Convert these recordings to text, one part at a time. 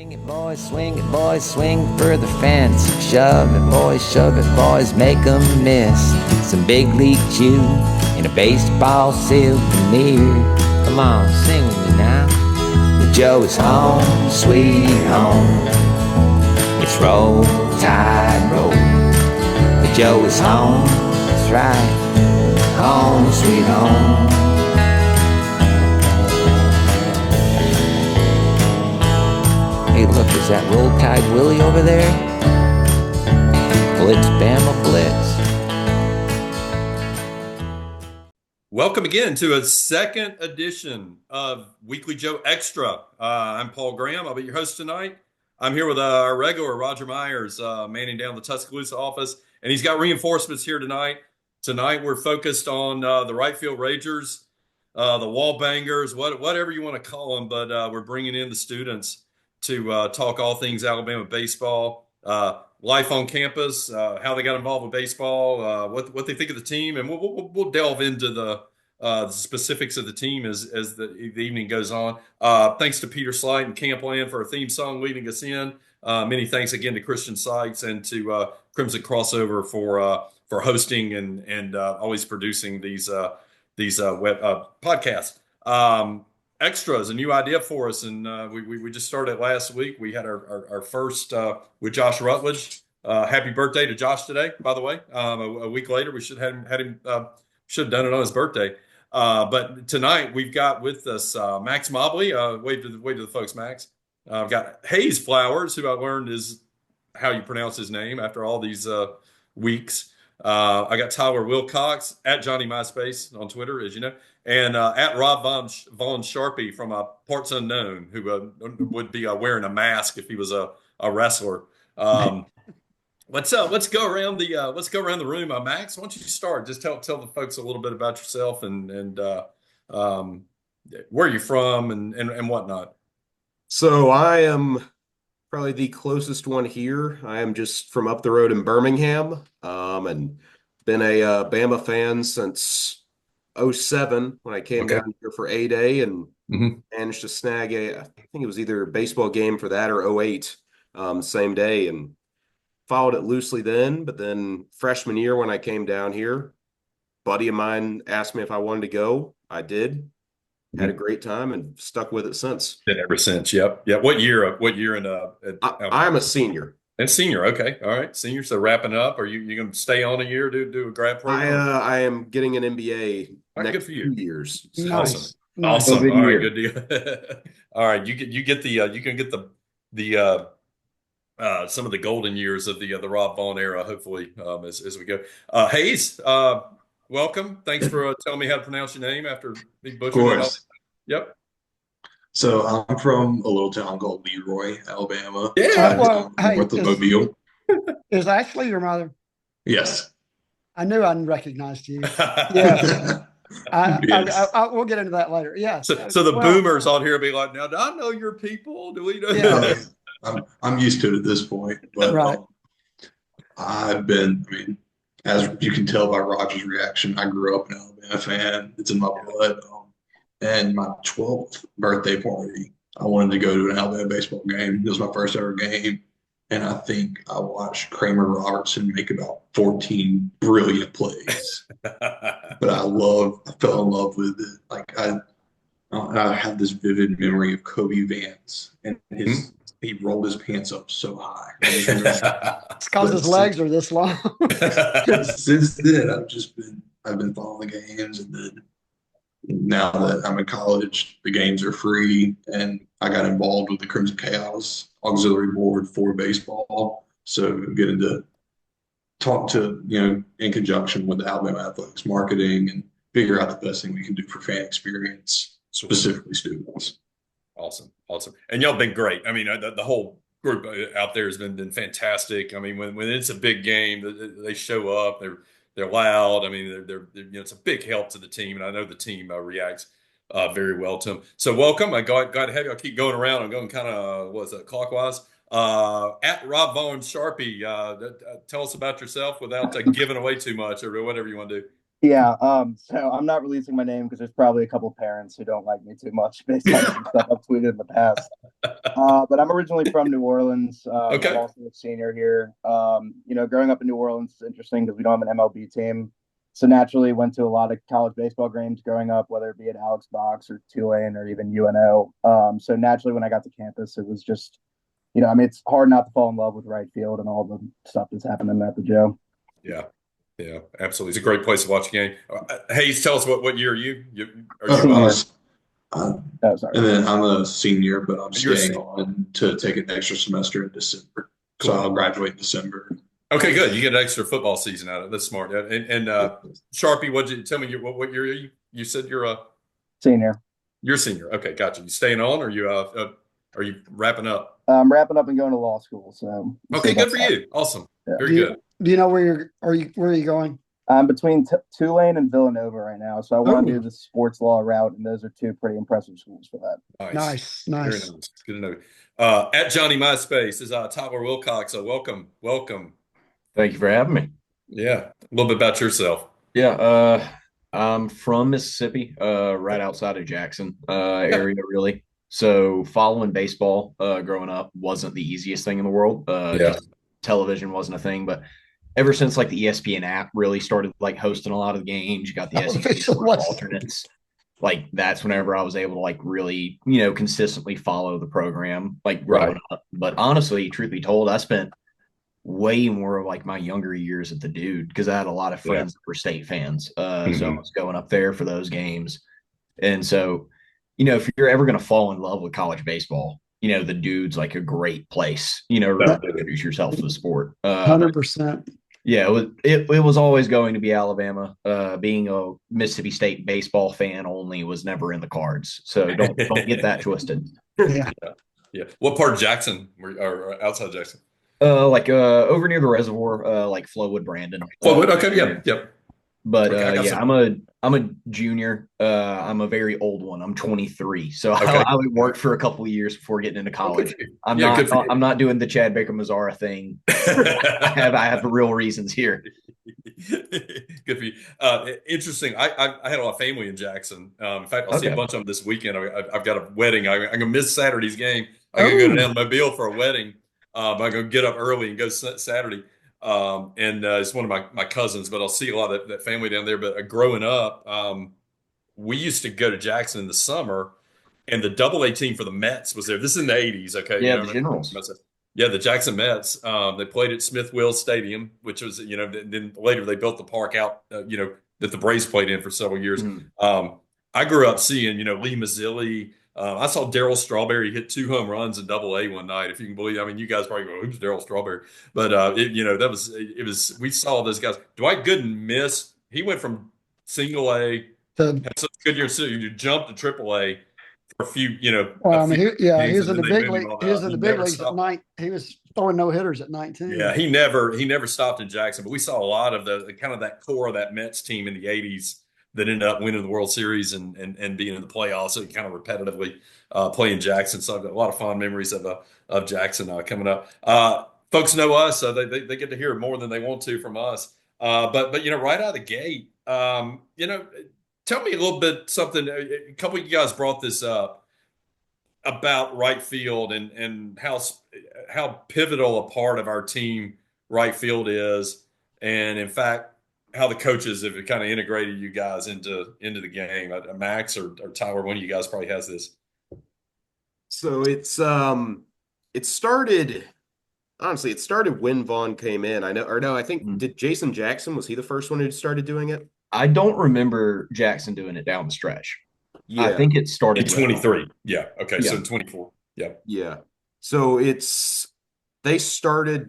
Swing it, boys, swing for the fence. Shove it, boys, make 'em miss. Some big league chew and a baseball souvenir. Come on, sing with me now. The Joe is home, sweet home. It's roll, tide, roll. The Joe is home, that's right. Home, sweet home. Hey, look, is that Roll Tide Willie over there? Blitz, Bama, Blitz. Welcome again to a second edition of Weekly Joe Extra. I'm Paul Graham. I'll be your host tonight. I'm here with our regular Roger Myers, manning down the Tuscaloosa office, and he's got reinforcements here tonight. Tonight we're focused on the right field Ragers, the wall bangers, whatever you want to call them, but we're bringing in the students to talk all things Alabama baseball, life on campus, how they got involved with baseball, what they think of the team, and we'll delve into the specifics of the team as the evening goes on. Thanks to Peter Slight and Campland for a theme song leading us in. Many thanks again to Christian Sykes and to Crimson Crossover for hosting and always producing these web podcasts. Extras, a new idea for us, and we just started last week. We had our first with Josh Rutledge. Happy birthday to Josh today, by the way. A week later, we should have should have done it on his birthday. But tonight we've got with us Max Mobley. Wave to the folks, Max. I've got Hayes Flowers, who I learned is how you pronounce his name after all these weeks. I got Tyler Wilcox at Johnny MySpace on Twitter, as you know, and at Rob Von Sharpie from Parts Unknown, who would be wearing a mask if he was a wrestler. Let's go around the room. Max, why don't you start? Just tell the folks a little bit about yourself and where you're from and whatnot. So I am probably the closest one here. I am just from up the road in Birmingham, and been a Bama fan since 07 when I came down here for A-Day and managed to snag I think it was either a baseball game for that or 08, same day, and followed it loosely then. But then freshman year when I came down here, buddy of mine asked me if I wanted to go. I did. Had a great time and stuck with it since. Been ever since. Yep. What year? I'm a senior. And senior. Okay. All right. Senior. So wrapping up. Are you going to stay on a year do a grad program? I am getting an MBA next 2 years. So. Awesome. Awesome. All right. Good deal. All right. You can get the some of the golden years of the Rob Vaughn era, hopefully, as we go. Hayes, welcome. Thanks for telling me how to pronounce your name after Big Bush. Of course. Yep. So I'm from a little town called Leroy, Alabama. Yeah. With the Mobile. Is Ashley your mother? Yes. I knew I recognized you. Yes. We'll get into that later. Yes. So the boomers on here will be like, now, do I know your people? Do we know? Yeah. I'm used to it at this point, but right. As you can tell by Roger's reaction, I grew up an Alabama fan. It's in my blood. And my 12th birthday party, I wanted to go to an Alabama baseball game. It was my first ever game. And I think I watched Kramer Robertson make about 14 brilliant plays. But I fell in love with it. Like I have this vivid memory of Kobe Vance and he rolled his pants up so high. It's because his legs are this long. Since then, I've been following the games, and then now that I'm in college, the games are free, and I got involved with the Crimson Chaos Auxiliary Board for baseball. So I'm getting to talk to, in conjunction with the Alabama Athletics marketing and figure out the best thing we can do for fan experience, specifically students. Awesome. And y'all been great. I mean, the whole group out there has been fantastic. I mean, when it's a big game, they show up. They're loud. I mean, they're it's a big help to the team, and I know the team reacts very well to them. So welcome. I got ahead. I'll keep going around. I'm going kind of clockwise. At Rob Vaughn Sharpie, tell us about yourself without giving away too much or whatever you want to do. Yeah, so I'm not releasing my name because there's probably a couple parents who don't like me too much based on some stuff I've tweeted in the past. But I'm originally from New Orleans. I'm Okay. also a senior here. Growing up in New Orleans is interesting because we don't have an MLB team. So naturally went to a lot of college baseball games growing up, whether it be at Alex Box or Tulane or even UNO. So naturally when I got to campus, it was just, it's hard not to fall in love with right field and all the stuff that's happening at the Joe. Yeah. Yeah, absolutely. It's a great place to watch a game. Hayes, tell us what year are Uh, you I uh was, uh, Oh, sorry. and then I'm a senior, but I'm you're a staying senior. on to take an extra semester in December. So Cool. I'll graduate in December. Okay, good. You get an extra football season out of it. That's smart. Yeah. And Sharpie, what'd you tell me what year are you? You said Senior. you're a senior. Okay, gotcha. You staying on or are you wrapping up? I'm wrapping up and going to law school. So we'll see Okay, good about for that. you. Awesome. Yeah. Very good. Do you know where where are you going? I'm between Tulane and Villanova right now, so I want to Oh. do the sports law route, and those are two pretty impressive schools for that. Nice. Nice. Very nice. Good to know. At Johnny MySpace is Tyler Wilcox. So welcome. Thank you for having me. Yeah. A little bit about yourself. Yeah, I'm from Mississippi, right outside of Jackson, area really. So following baseball, growing up wasn't the easiest thing in the world. Yeah. Just television wasn't a thing, but ever since like the ESPN app really started like hosting a lot of the games, you got the SEC alternates. Like that's whenever I was able to like really, consistently follow the program like growing up. But honestly, truth be told, I spent way more of like my younger years at the Dude because I had a lot of friends that were state fans. So I was going up there for those games. And so, if you're ever going to fall in love with college baseball, the Dude's like a great place, to introduce yourself to the sport. 100%. Yeah, it was always going to be Alabama. Being a Mississippi State baseball fan only was never in the cards. So don't get that twisted. Yeah. Yeah. What part of Jackson or outside Jackson? Over near the reservoir, like Flowood, Brandon. Flowood. Okay. Yeah. Yep. But Okay, I'm a junior. I'm a very old one. I'm 23, so Okay. I would work for a couple of years before getting into college. I'm not doing the Chad Baker Mazzara thing. I have real reasons here. Good for you. Interesting. I had a lot of family in Jackson. In fact, I'll see a bunch of them this weekend. I've got a wedding. I'm gonna miss Saturday's game. I'm gonna go down to Mobile for a wedding. I'm gonna get up early and go Saturday. And it's one of my cousins, but I'll see a lot of that family down there. But growing up, we used to go to Jackson in the summer, and the Double A team for the Mets was there. This is in the '80s, okay? Yeah, the Generals. Yeah, the Jackson Mets. They played at Smith Wills Stadium, which was, then later they built the park out, that the Braves played in for several years. I grew up seeing, Lee Mazzilli. I saw Darryl Strawberry hit 2 home runs in Double A one night, if you can believe. I mean, you guys probably go, "Who's Darryl Strawberry?" But we saw those guys. Dwight Gooden missed. He went from Single A, had such a good year, so you jumped to Triple A for a few, Well, I mean, he was in the and then big they league. moved him He was on in up. the big leagues at night. He was throwing no hitters at 19. Yeah, he never stopped in Jackson, but we saw a lot of the kind of that core of that Mets team in the '80s that ended up winning the World Series and being in the playoffs. So kind of repetitively playing Jackson. So I've got a lot of fond memories of Jackson coming up. Folks know us, so they get to hear more than they want to from us. But right out of the gate, tell me a little bit something. A couple of you guys brought this up about right field and how pivotal a part of our team right field is, and in fact, how the coaches have kind of integrated you guys into the game. Max or Tyler, one of you guys probably has this. So it started when Vaughn came in. I think did Jason Jackson, was he the first one who started doing it? I don't remember Jackson doing it down the stretch. Yeah. I think it started in 23. Yeah. Okay. Yeah. So in 24. Yeah. Yeah. So they started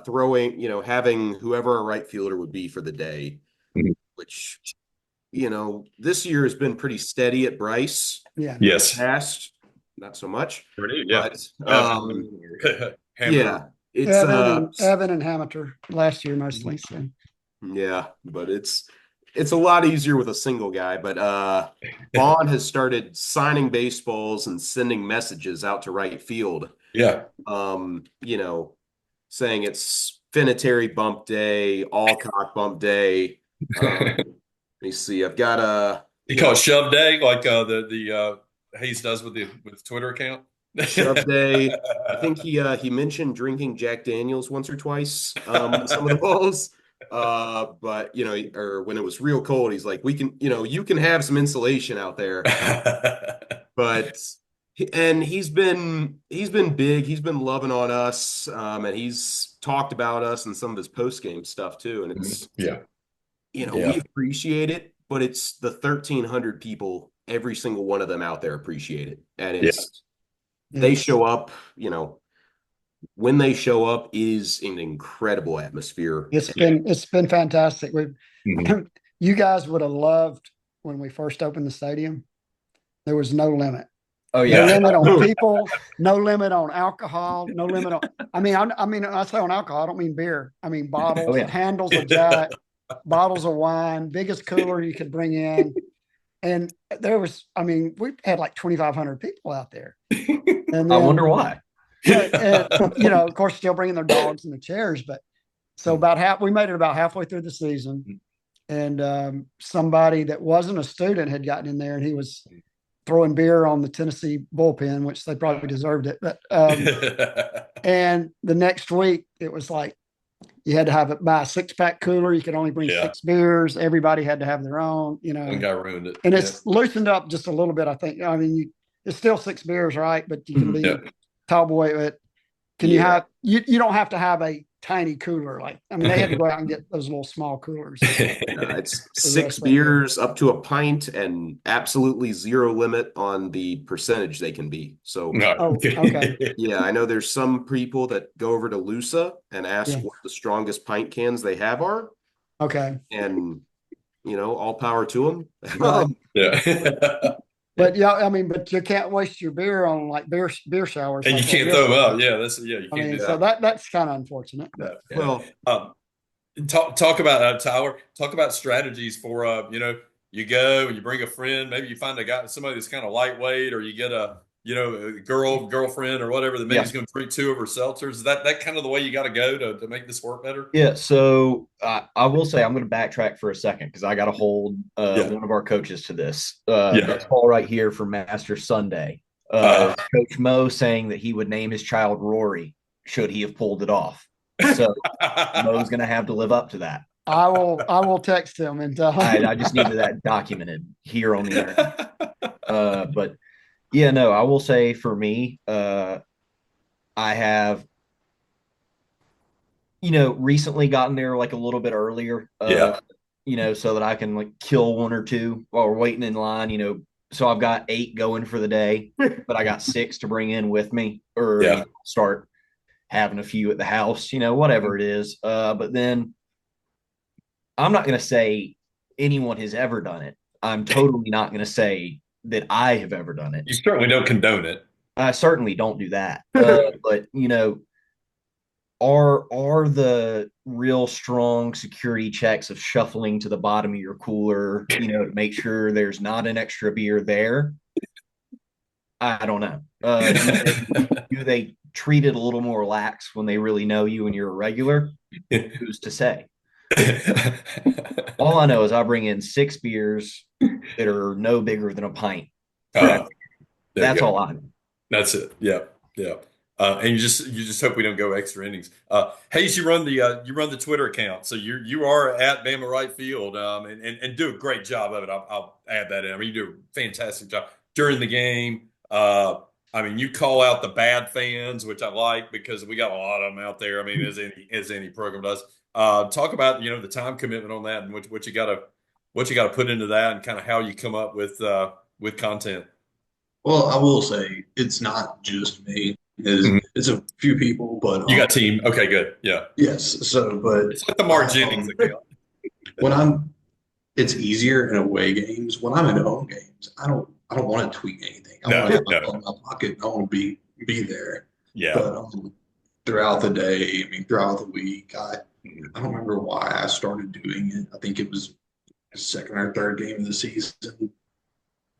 throwing, having whoever a right fielder would be for the day, which, this year has been pretty steady at Bryce. Yeah. Yes. Past, not so much. Yeah. But, yeah. It's Evan and Hamilton last year mostly. So. Yeah, but it's a lot easier with a single guy. But Vaughn has started signing baseballs and sending messages out to right field. Yeah. Saying it's Finetary bump day, Alcock bump day. me see. I've got a You call it Shove Day, like the Hayes does with the Twitter account. Shove Day. I think he mentioned drinking Jack Daniels once or twice with some of the balls. But or when it was real cold, he's like, we can, you can have some insulation out there. But and he's been big. He's been loving on us, and he's talked about us in some of his post game stuff too. And it's yeah. we appreciate it, but it's the 1,300 people, every single one of them out there appreciate it, and they show up. When they show up, it is an incredible atmosphere. It's been fantastic. Mhm. You guys would have loved when we first opened the stadium. There was no limit. Oh No yeah. limit on people, no limit on alcohol, no limit on. I mean, I say on alcohol, I don't mean beer. I mean bottles, Oh, yeah. handles of Jack, bottles of wine, biggest cooler you could bring in, and there was. I mean, we had like 2,500 people out there. And I wonder why. and, of course, still bringing their dogs and the chairs, but so we made it about halfway through the season, and somebody that wasn't a student had gotten in there, and he was throwing beer on the Tennessee bullpen, which they probably deserved it. But and the next week it was like you had to buy a 6-pack cooler. You could only bring 6 beers. Everybody had to have their own, One guy ruined it. And it's loosened up just a little bit, I think. I mean, it's still 6 beers, right? But you can be tall boy. But you have you don't have to have a tiny cooler. They had to go out and get those little small coolers. It's 6 beers up to a pint and absolutely zero limit on the percentage they can be. So, okay. Yeah, I know there's some people that go over to Lusa and ask what the strongest pint cans they have are. Okay. And, all power to them. Yeah. But but you can't waste your beer on beer showers. And you can't throw them out. Yeah, you can't do that. So that's kind of unfortunate. But. Well, talk about Tyler. Talk about strategies for you go and you bring a friend. Maybe you find somebody that's kind of lightweight, or you get a girlfriend or whatever that maybe is going to drink 2 of her seltzers. Is that kind of the way you got to go to make this work better? Yeah. So I will say I'm going to backtrack for a second because I got to hold one of our coaches to this. That's Paul right here from Master Sunday. Coach Mo saying that he would name his child Rory should he have pulled it off. So Mo's going to have to live up to that. I will text him and tell him. I just needed that documented here on the internet. But yeah, no, I will say for me, I have, recently gotten there like a little bit earlier, so that I can kill 1 or 2 while we're waiting in line, so I've got 8 going for the day, but I got 6 to bring in with me or start having a few at the house, whatever it is. But then I'm not going to say anyone has ever done it. I'm totally not going to say that I have ever done it. You certainly don't condone it. I certainly don't do that. But are the real strong security checks of shuffling to the bottom of your cooler, to make sure there's not an extra beer there? I don't know. Do they treat it a little more lax when they really know you and you're a regular? Who's to say? All I know is I bring in 6 beers that are no bigger than a pint. That's all I know. That's it. Yeah. And you just hope we don't go extra innings. Hayes, you run the Twitter account, so you are at Bama Right Field, and do a great job of it. I'll add that in. I mean, you do a fantastic job during the game. You call out the bad fans, which I like because we got a lot of them out there. I mean, as any program does. Talk about the time commitment on that and what you got to put into that, and kind of how you come up with content. Well, I will say it's not just me. It's a few people, but you got a team. Okay, good. Yeah. Yes. So, but it's like the Mark Jennings account. It's easier in away games. When I'm in home games, I don't want to tweet anything. I want to have my phone in my pocket. I want to be there. Yeah. But throughout the day, throughout the week, I don't remember why I started doing it. I think it was the 2nd or 3rd game of the season.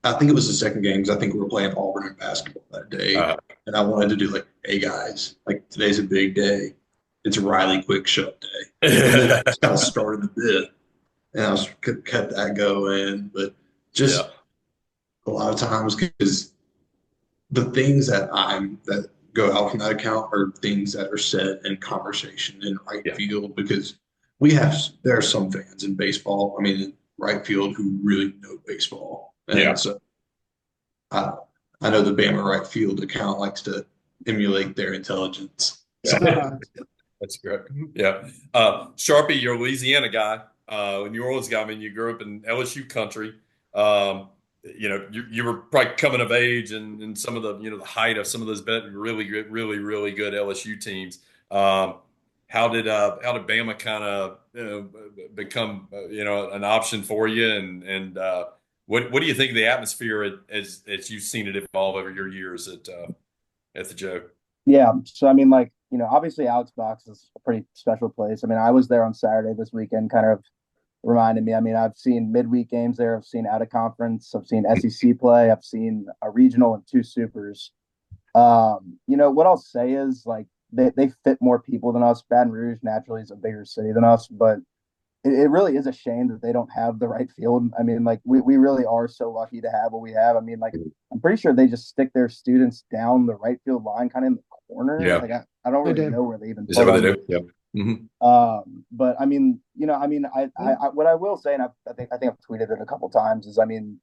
I think it was the 2nd game because I think we were playing Auburn in basketball that day. And I wanted to do hey guys, today's a big day. It's Riley Quick Shut Day. And then I just kind of started the bit. and I was kept that going. But just a lot of times, because the things that go out from that account are things that are said in conversation in right field, because there are some fans in baseball, I mean, in right field, who really know baseball. And so I, I know the Bama right field account likes to emulate their intelligence. That's great. Yeah. Sharpie, you're a Louisiana guy, New Orleans guy. I mean, you grew up in LSU country. You were probably coming of age and some of the height of some of those really good, really good LSU teams. How did Bama kind of become an option for you? And what do you think of the atmosphere as you've seen it evolve over your years at the Joe? Yeah. So, I mean, like, obviously Alex Box is a pretty special place. I mean, I was there on Saturday this weekend, kind of reminded me. I mean, I've seen midweek games there. I've seen out of conference. I've seen SEC play. I've seen a regional and two supers. What I'll say is, like, they fit more people than us. Baton Rouge naturally is a bigger city than us, but it really is a shame that they don't have the right field. I mean, like, we really are so lucky to have what we have. I mean, like, I'm pretty sure they just stick their students down the right field line, kind of in the corner. Yeah. Like, I don't really know where they even Is that what they do? Yeah. But I mean, I what I will say, and I think I've tweeted it a couple times, is, I mean,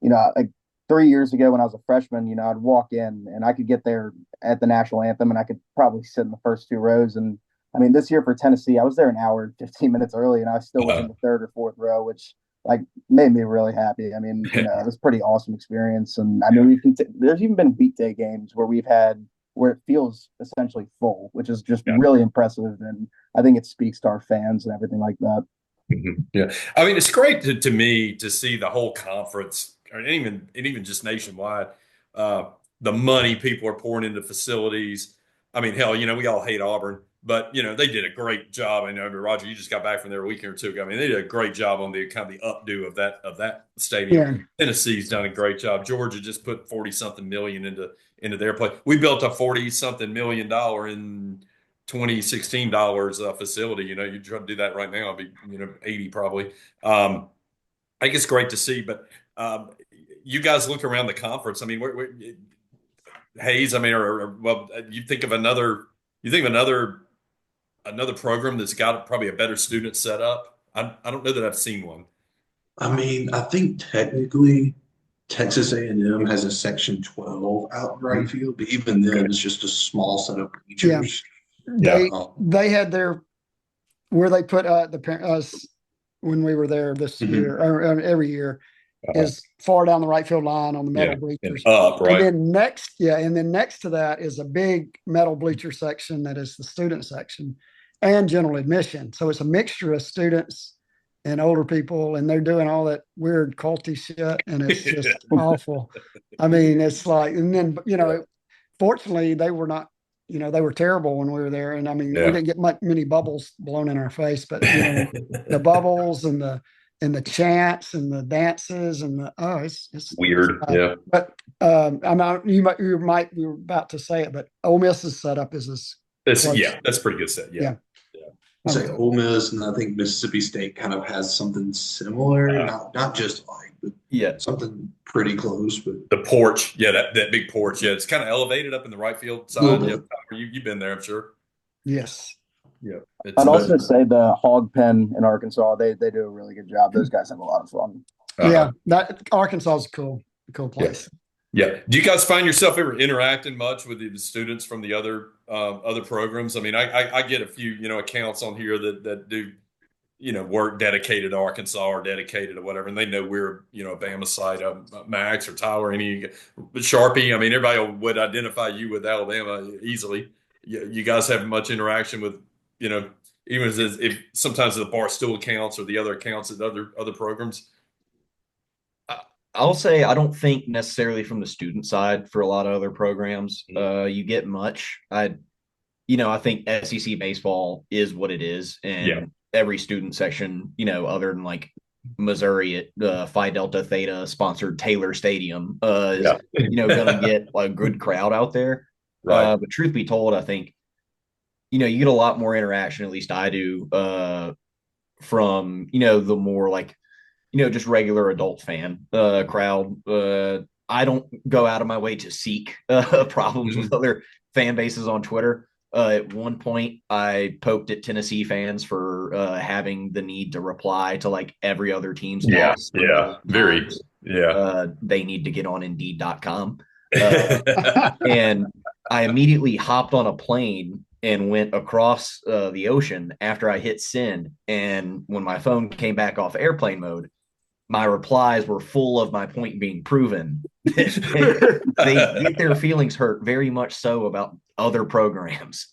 like 3 years ago when I was a freshman, I'd walk in and I could get there at the national anthem and I could probably sit in the first two rows. And I mean, this year for Tennessee, I was there an hour and 15 minutes early and I still was in the third or fourth row, which like made me really happy. I mean, it was a pretty awesome experience. And I mean, there's even been weekday games where it feels essentially full, which is just really impressive. And I think it speaks to our fans and everything like that. Yeah. I mean, it's great to me to see the whole conference, and even just nationwide, the money people are pouring into facilities. I mean, hell, we all hate Auburn, but they did a great job. I know, Roger, you just got back from there a weekend or two ago. I mean, they did a great job on the kind of the updo of that stadium. Yeah. Tennessee's done a great job. Georgia just put 40-something million into their play. We built a 40-something million in 2016 facility. You try to do that right now, it'd be 80 probably. I think it's great to see, but you guys look around the conference. I mean, Hayes. I mean, well, you think of another program that's got probably a better student setup. I don't know that I've seen one. I mean, I think technically Texas A&M has a Section 12 out in right field, but even then, it's just a small set of bleachers. Yeah. They had where they put us when we were there this year or every year is far down the right field line on the metal bleachers. Up, right. And then next to that is a big metal bleacher section that is the student section and general admission. So it's a mixture of students and older people, and they're doing all that weird culty shit, and it's just awful. I mean, it's like, and then fortunately they were not. They were terrible when we were there. And I mean, we didn't get many bubbles blown in our face, but the bubbles and the chants and the dances and it's weird. But you were about to say it, but Ole Miss's setup is that's pretty good set. Yeah. I'd say Ole Miss, and I think Mississippi State kind of has something similar, not just like, but something pretty close. But the porch, that big porch, it's kind of elevated up in the right field side. You've been there, I'm sure. Yes. Yeah. I'd also say the hog pen in Arkansas, they do a really good job. Those guys have a lot of fun. That Arkansas is a cool place. Yeah. Do you guys find yourself ever interacting much with the students from the other programs? I mean, I get a few, accounts on here that do, work dedicated to Arkansas or dedicated to whatever, and they know we're, a Bama site, Max or Tyler, Sharpie. I mean, everybody would identify you with Alabama easily. You guys have much interaction with, even if sometimes the Barstool accounts or the other accounts at other programs. I'll say I don't think necessarily from the student side for a lot of other programs you get much. I think SEC baseball is what it is, and every student section, other than like Missouri at Phi Delta Theta sponsored Taylor Stadium, is going to get a good crowd out there. Right. But truth be told, I think you get a lot more interaction. At least I do. from, the more like, just regular adult fan crowd. I don't go out of my way to seek problems with other fan bases on Twitter. At one point, I poked at Tennessee fans for having the need to reply to like every other team's posts. Very, they need to get on Indeed.com. And I immediately hopped on a plane and went across the ocean after I hit send. And when my phone came back off airplane mode, my replies were full of my point being proven. They get their feelings hurt very much so about other programs.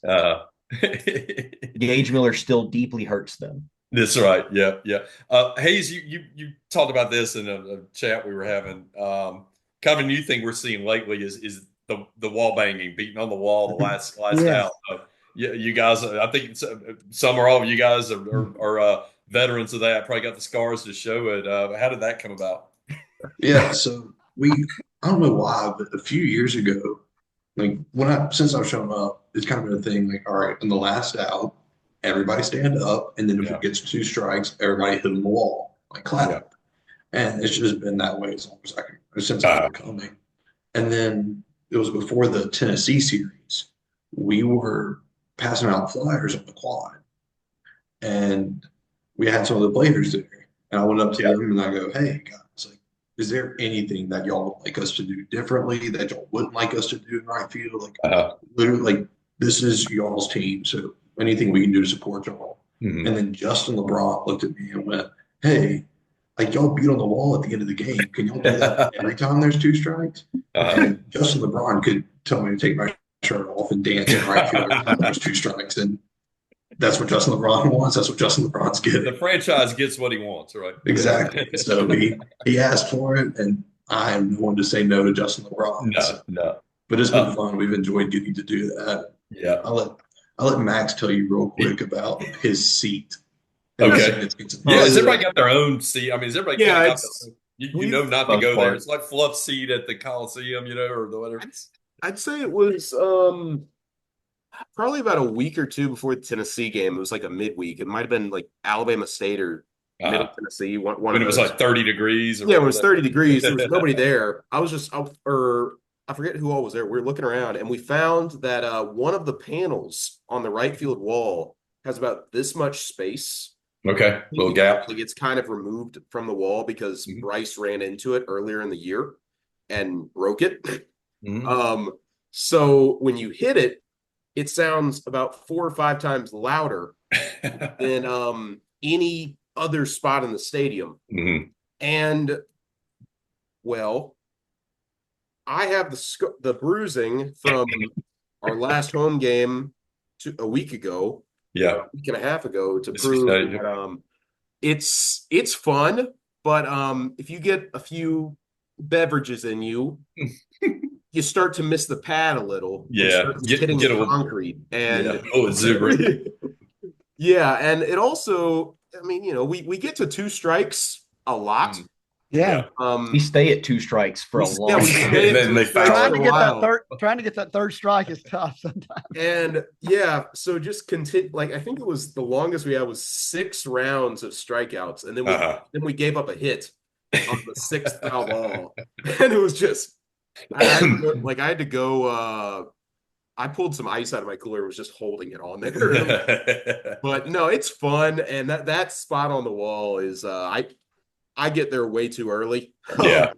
Gage Miller still deeply hurts them. That's right. Yeah, yeah. Hayes, you talked about this in a chat we were having. Kind of a new thing we're seeing lately is the wall banging, beating on the wall, the last out. Yeah, you guys. I think some or all of you guys are veterans of that. Probably got the scars to show it. How did that come about? Yeah, so I don't know why, but a few years ago, like since I've shown up, it's kind of been a thing. Like, all right, in the last out, everybody stand up, and then if it gets 2 strikes, everybody hit on the wall, like clap. And it's just been that way as long as since I've been coming. And then it was before the Tennessee series. We were passing out flyers on the quad, and we had some of the players there. And I went up to them and I go, "Hey guys, like, is there anything that y'all would like us to do differently that y'all wouldn't like us to do in right field? Like, literally, like, this is y'all's team, so anything we can do to support y'all." And then Justin LeBron looked at me and went, "Hey, like, y'all beat on the wall at the end of the game. Can y'all do that every time there's 2 strikes?" And Justin LeBron could tell me to take my shirt off and dance in right field every time there's 2 strikes. And that's what Justin LeBron wants. That's what Justin LeBron's getting. The franchise gets what he wants, right? Exactly. So he asked for it, and I am the one to say no to Justin LeBron. No. But it's been fun. We've enjoyed getting to do that. Yeah. I'll let Max tell you real quick about his seat. Okay. Yeah, has everybody got their own seat? I mean, is everybody got you know not to go there? It's like fluff seat at the Coliseum, or the whatever. I'd say it was probably about a week or two before the Tennessee game. It was like a midweek. It might have been like Alabama State or Middle Tennessee. One when it was like 30 degrees. Or it was 30 degrees. There was nobody there. I forget who all was there. We were looking around and we found that one of the panels on the right field wall has about this much space. Okay, little gap. Like, it's kind of removed from the wall because Bryce ran into it earlier in the year and broke it. So when you hit it, it sounds about 4 or 5 times louder than any other spot in the stadium. And well, I have the bruising from our last home game a week ago. Yeah, a week and a half ago to prove that it's fun, but if you get a few beverages in you, you start to miss the pad a little. Yeah, hitting the concrete and yeah, and it also, I mean, we get to 2 strikes a lot. Yeah. We stay at 2 strikes for a long time. Trying to get that third strike is tough sometimes. And so just continue. Like, I think it was the longest we had was 6 rounds of strikeouts, and then we gave up a hit on the 6th foul ball, and it was just I had to go. I pulled some ice out of my cooler, was just holding it on there. But no, it's fun, and that spot on the wall is I get there way too early. Yeah.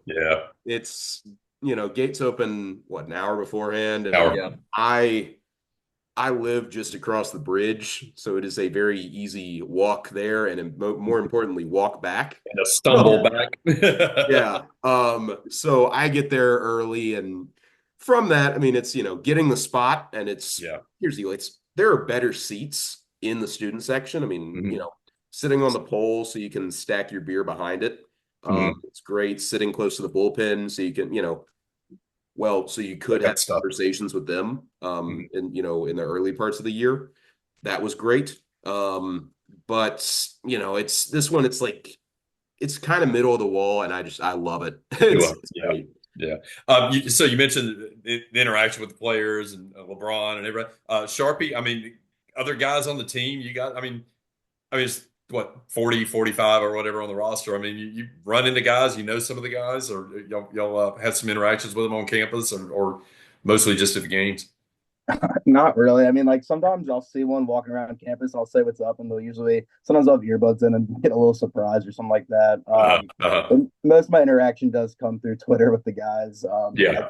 It's gates open an hour beforehand, and I live just across the bridge, so it is a very easy walk there, and more importantly, walk back. And a stumble back. Yeah. So I get there early, and from that, I mean, it's getting the spot, and here's the deal. There are better seats in the student section. I mean, sitting on the pole so you can stack your beer behind it. It's great. Sitting close to the bullpen so you can, so you could have conversations with them in the early parts of the year. That was great. But it's this one, it's like it's kind of middle of the wall, and I love it. It's great. Yeah. So you mentioned the interaction with the players and LeBron and everybody. Sharpie, I mean, other guys on the team, you got, I mean, what, 40, 45 or whatever on the roster. I mean, you run into guys, you know some of the guys, or y'all have some interactions with them on campus, or mostly just at the games. Not really. I mean, like sometimes I'll see one walking around campus. I'll say what's up, and they'll usually sometimes I'll have earbuds in and get a little surprised or something like that. But most of my interaction does come through Twitter with the guys. Yeah. I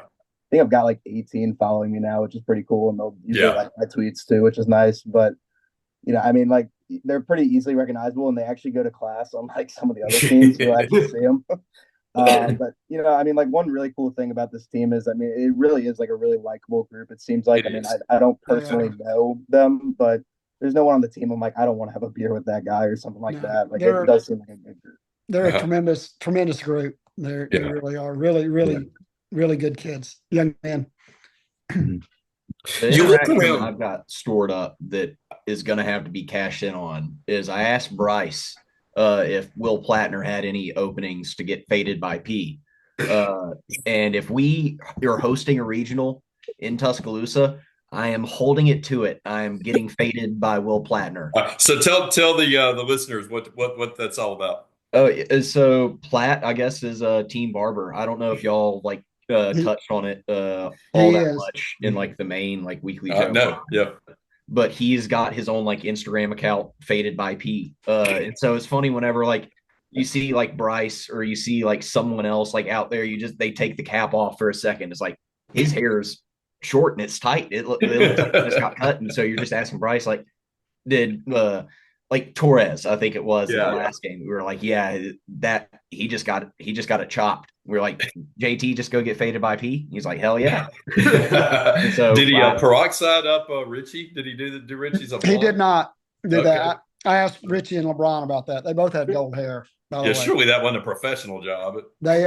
think I've got like 18 following me now, which is pretty cool, and they'll usually Yeah. like my tweets too, which is nice. But I mean, like they're pretty easily recognizable, and they actually go to class on like some of the other teams, so I can see them. But I mean, like one really cool thing about this team is, I mean, it really is like a really likable group. It seems like, It I mean, is. I don't personally know them, but there's no one on the team I'm like, I don't want to have a beer with that guy or something like No, that. Like it they're does seem like a good group. they're a Uh-huh. tremendous group. They Yeah. really are. Really good kids, young men. The You look interaction around. I've got stored up that is going to have to be cashed in on is I asked Bryce if Will Platner had any openings to get faded by P. And if we are hosting a regional in Tuscaloosa, I am holding it to it. I am getting faded by Will Platner. So tell the listeners what that's all about. Oh, so Platt, I guess, is a team barber. I don't know if y'all like touched on it all He that is. much in like the main like weekly Joe. No, yeah. But he's got his own like Instagram account, Faded by P. And so it's funny whenever like you see like Bryce or you see like someone else like out there, they take the cap off for a second. It's like his hair is short and it's tight. It looks like it just got cut. And so you're just asking Bryce, like, did like Torres, I think it was in the last game. We were like, yeah, that he just got it chopped. We were like, JT, just go get faded by P. He's like, hell yeah. So did he peroxide up Richie? Did he do Richie's? He did not do that. I asked Richie and LeBron about that. They both had gold hair. Yeah, surely that wasn't a professional job. They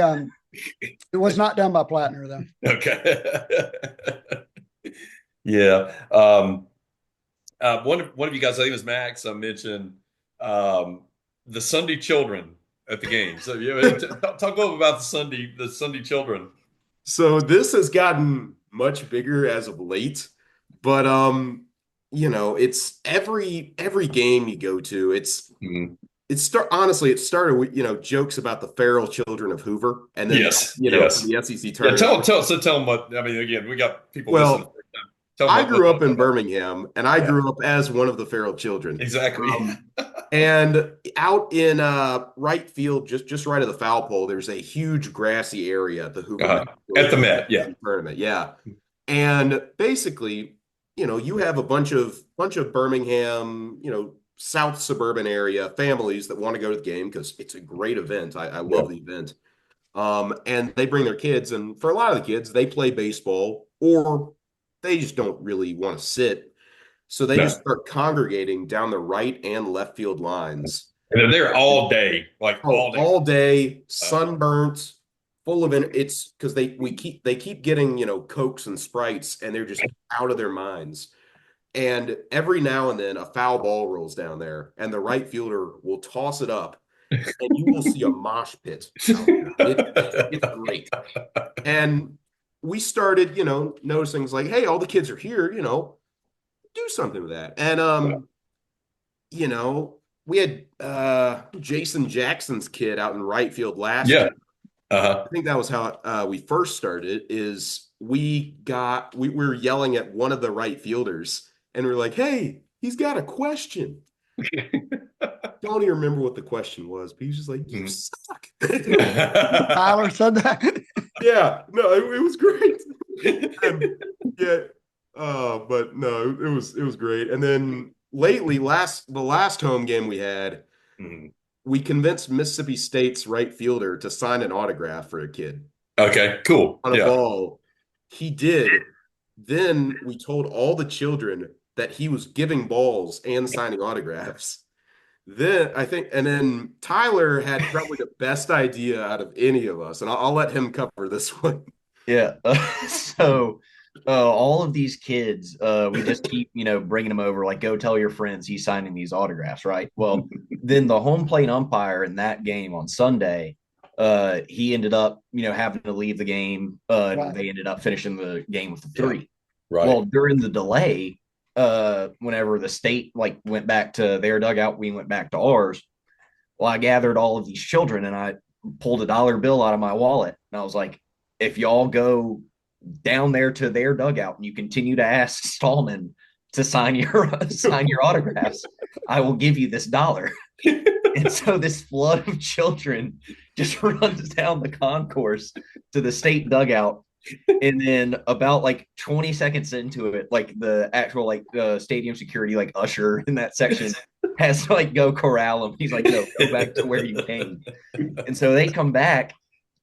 it was not done by Platner though. Okay. Yeah. One of you guys, I think it was Max, mentioned the Sunday children at the game. So talk a little about the Sunday children. So this has gotten much bigger as of late, but it's every game you go to. Honestly, it started with jokes about the feral children of Hoover, and then yes. the SEC tournament. Tell them what. I mean, again, we got people listening. I grew up in Birmingham, and I grew up as one of the feral children. Exactly. And out in right field, just right of the foul pole, there's a huge grassy area at the Hoover at the Met, tournament, yeah. And basically, you have a bunch of Birmingham, South suburban area families that want to go to the game because it's a great event. I love the event. And they bring their kids, and for a lot of the kids, they play baseball or they just don't really want to sit. So they just start congregating down the right and left field lines. And they're there all day, all day, sunburnt, full of it. It's because they keep getting, Cokes and Sprites, and they're just out of their minds. And every now and then a foul ball rolls down there, and the right fielder will toss it up, and you will see a mosh pit. It's great. And we started, noticing it's like, hey, all the kids are here, do something with that. And we had Jason Jackson's kid out in right field last year. I think that was how we first started. Is we were yelling at one of the right fielders, and we're like, hey, he's got a question. Don't even remember what the question was, but he's just like, you suck. Tyler said that. Yeah, no, it was great. But no, it was great. And then lately, the last home game we had, we convinced Mississippi State's right fielder to sign an autograph for a kid. Okay, cool. On a ball. He did. Then we told all the children that he was giving balls and signing autographs. Then Tyler had probably the best idea out of any of us, and I'll let him cover this one. Yeah. So all of these kids, we just keep, bringing them over, like, go tell your friends he's signing these autographs, right? Well, then the home plate umpire in that game on Sunday, he ended up, having to leave the game. Right. They ended up finishing the game with a 3. Right. Well, during the delay, whenever the state went back to their dugout, we went back to ours. Well, I gathered all of these children and I pulled a dollar bill out of my wallet. And I was like, if y'all go down there to their dugout and you continue to ask Stallman to sign your autographs, I will give you this dollar. And so this flood of children just runs down the concourse to the state dugout. And then about like 20 seconds into it, like the actual like stadium security like usher in that section has to like go corral him. He's like, no, go back to where you came. And so they come back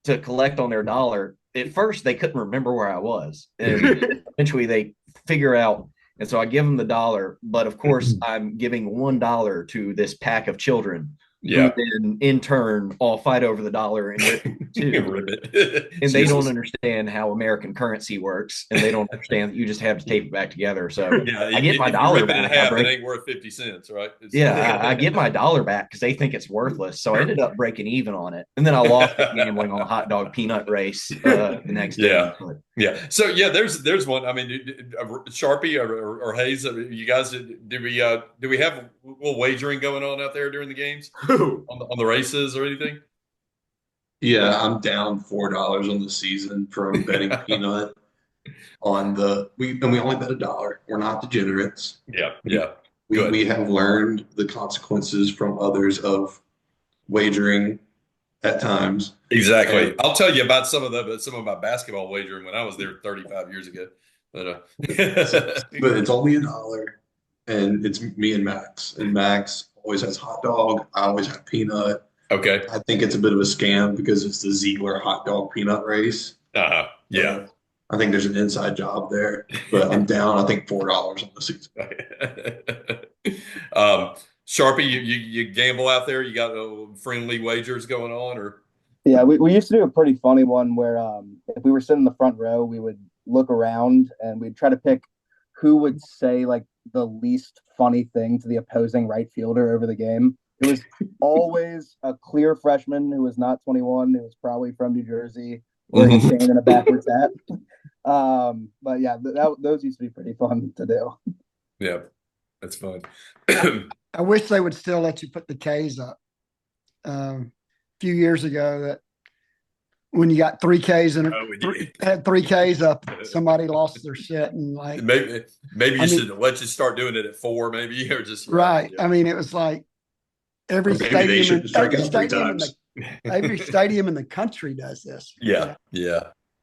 to collect on their dollar. At first, they couldn't remember where I was. And eventually they figure out. And so I give them the dollar. But of course, I'm giving $1 to this pack of children. Yeah. Who then in turn all fight over the dollar and rip it too. And they don't understand how American currency works, and they don't understand that you just have to tape it back together. So Yeah, I get my dollar back. It ain't worth 50 cents, right? I get my dollar back because they think it's worthless. So I ended up breaking even on it, and then I lost gambling on a hot dog peanut race the next day. But, yeah. So yeah, there's one. I mean, Sharpie or Hayes, you guys, do we have a little wagering going on out there during the games on the races or anything? Yeah, I'm down $4 on the season from betting peanut on we only bet $1. We're not degenerates. Yeah. We have learned the consequences from others of wagering at times. Exactly. I'll tell you about some of my basketball wagering when I was there 35 years ago. But but it's only $1, and it's me and Max. And Max always has hot dog. I always have peanut. Okay. I think it's a bit of a scam because it's the Ziegler hot dog peanut race. Yeah. I think there's an inside job there, but I'm down, I think, $4 on the season. Sharpie, you gamble out there? You got friendly wagers going on, or? Yeah, we used to do a pretty funny one where if we were sitting in the front row, we would look around and we'd try to pick who would say like the least funny thing to the opposing right fielder over the game. It was always a clear freshman who was not 21, who was probably from New Jersey, wearing a chain and a backwards hat. But yeah, those used to be pretty fun to do. Yeah, that's fun. I wish they would still let you put the Ks up. A few years ago, that when you got 3Ks and had 3Ks up, somebody lost their shit, and like maybe you should let you start doing it at 4, maybe, or just right. Yeah. I mean, it was like every stadium in the country does this. Yeah.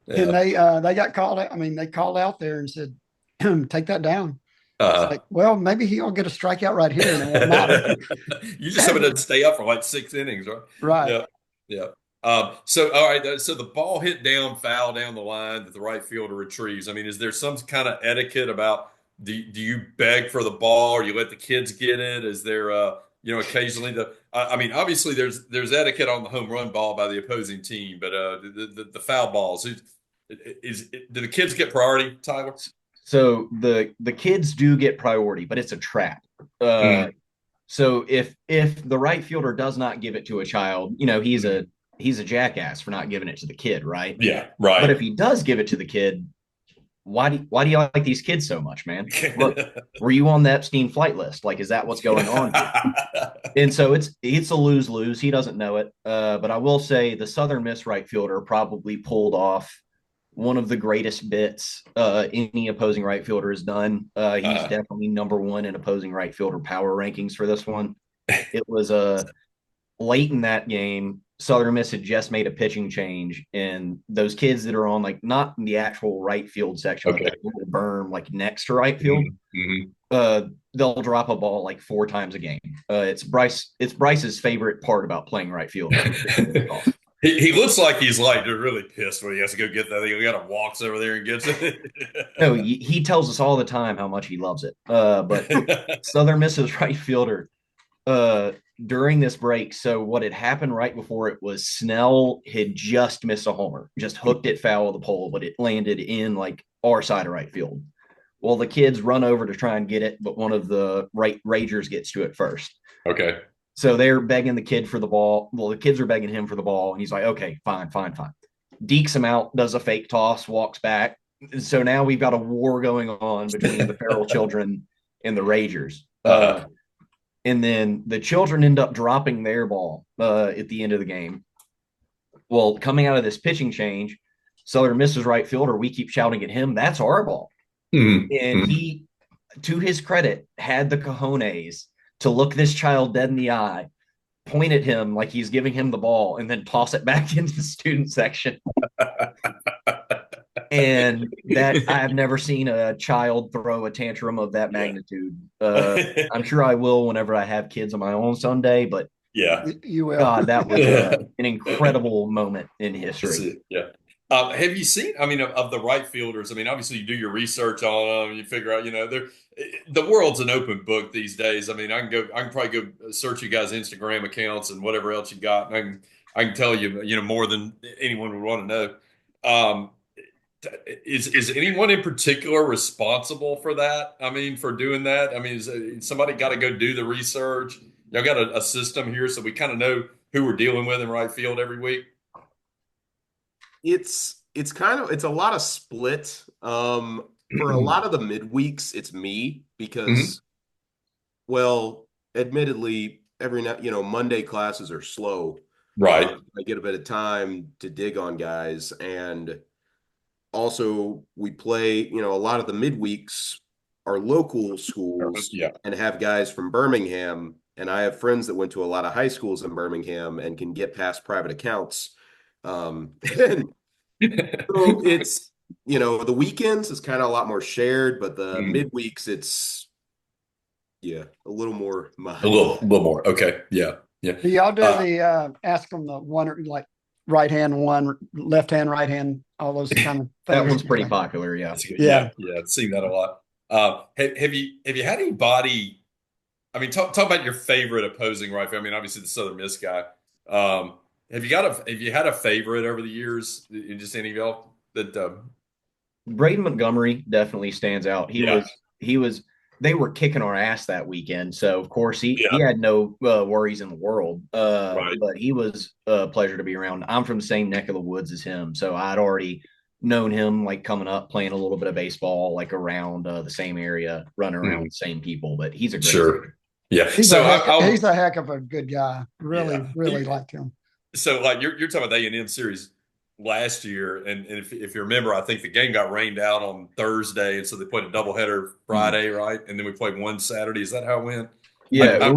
And they got called out. I mean, they called out there and said, take that down. Like, well, maybe he'll get a strikeout right here and it won't matter. You just have to stay up for like 6 innings, right? Right. Yeah. So, all right. So the ball hit foul down the line that the right fielder retrieves. I mean, is there some kind of etiquette about, do you beg for the ball or you let the kids get it? Is there, occasionally I mean, obviously there's etiquette on the home run ball by the opposing team, but the foul balls, do the kids get priority, Tyler? So the kids do get priority, but it's a trap. So if the right fielder does not give it to a child, he's a jackass for not giving it to the kid, right? Yeah, right. But if he does give it to the kid, why do you like these kids so much, man? Look, were you on the Epstein flight list? Like, is that what's going on? And so it's a lose-lose. He doesn't know it. But I will say the Southern Miss right fielder probably pulled off one of the greatest bits any opposing right fielder has done. He's definitely number one in opposing right fielder power rankings for this one. It was late in that game. Southern Miss had just made a pitching change, and those kids that are on like not in the actual right field section, but that little berm like next to right field, they'll drop a ball like 4 times a game. It's Bryce's favorite part about playing right field. He looks like he's like really pissed when he has to go get that thing. He got to walks over there and gets it. No, he tells us all the time how much he loves it. But Southern Miss's right fielder during this break. So what had happened right before it was Snell had just missed a homer, just hooked it foul of the pole, but it landed in like our side of right field. Well, the kids run over to try and get it, but one of the right Ragers gets to it first. Okay. So they're begging the kid for the ball. Well, the kids are begging him for the ball. And he's like, okay, fine. Dekes him out, does a fake toss, walks back. So now we've got a war going on between the feral children and the Ragers. And then the children end up dropping their ball at the end of the game. Well, coming out of this pitching change, Southern misses right fielder. We keep shouting at him, "That's our ball." And he, to his credit, had the cojones to look this child dead in the eye, point at him like he's giving him the ball, and then toss it back into the student section. And that I've never seen a child throw a tantrum of that magnitude. I'm sure I will whenever I have kids of my own someday, but Yeah. You will. God, that was an incredible moment in history. Yeah. Have you seen, I mean, of the right fielders? I mean, obviously you do your research on them, you figure out, the world's an open book these days. I mean, I can probably go search you guys' Instagram accounts and whatever else you got, and I can tell you, more than anyone would want to know. Um, is anyone in particular responsible for that? I mean, for doing that? I mean, is somebody got to go do the research? Y'all got a system here so we kind of know who we're dealing with in right field every week? It's a lot of split. For a lot of the midweeks, it's me because, well, admittedly, every night, Monday classes are slow. Right. I get a bit of time to dig on guys, and also we play, a lot of the midweeks are local schools and have guys from Birmingham, and I have friends that went to a lot of high schools in Birmingham and can get past private accounts. And so it's, the weekends is kind of a lot more shared, but the midweeks it's a little more a little more. Okay. Yeah. Do y'all do the ask them the one, like right hand one, left hand, right hand, all those kind of things? That one's pretty popular. Yeah. Yeah. I've seen that a lot. Have you had anybody? I mean, talk about your favorite opposing right field. I mean, obviously the Southern Miss guy. Have you had a favorite over the years? In just any of y'all that? Braden Montgomery definitely stands out. He was. They were kicking our ass that weekend, so of course he had no worries in the world. Right. But he was a pleasure to be around. I'm from the same neck of the woods as him, so I'd already known him, like coming up, playing a little bit of baseball, like around the same area, running around with the same people. But he's a great sure. Yeah. He's a heck of a good guy. Really liked him. So like you're talking about the A&M series last year, and if you remember, I think the game got rained out on Thursday, and so they played a doubleheader Friday, right? And then we played one Saturday. Is that how it went? Yeah,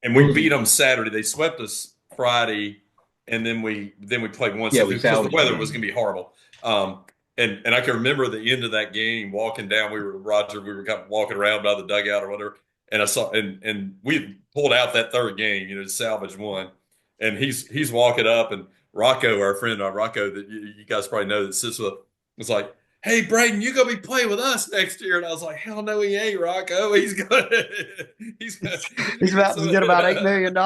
and we beat them Saturday. They swept us Friday, and then we played one Saturday because the weather was going to be horrible. And I can remember at the end of that game, walking down, we were kind of walking around by the dugout or whatever, and I saw and we pulled out that third game, to salvage one, and he's walking up, and Rocco, our friend Rocco, that you guys probably know that sits with, was like, "Hey, Braden, you gonna be playing with us next year?" And I was like, "Hell no, he ain't, Rocco. He's about to get about $8 million."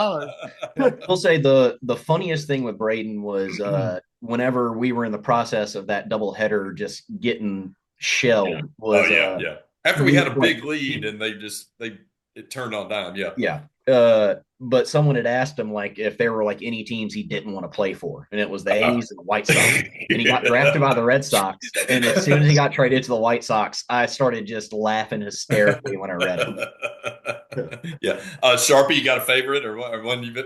I'll say the funniest thing with Braden was whenever we were in the process of that doubleheader just getting shelled. After we had a big lead and it turned on dime. But someone had asked him like if there were like any teams he didn't want to play for, and it was the A's and the White Sox. And he got drafted by the Red Sox. And as soon as he got traded to the White Sox, I started just laughing hysterically when I read it. Sharpie, you got a favorite or one you've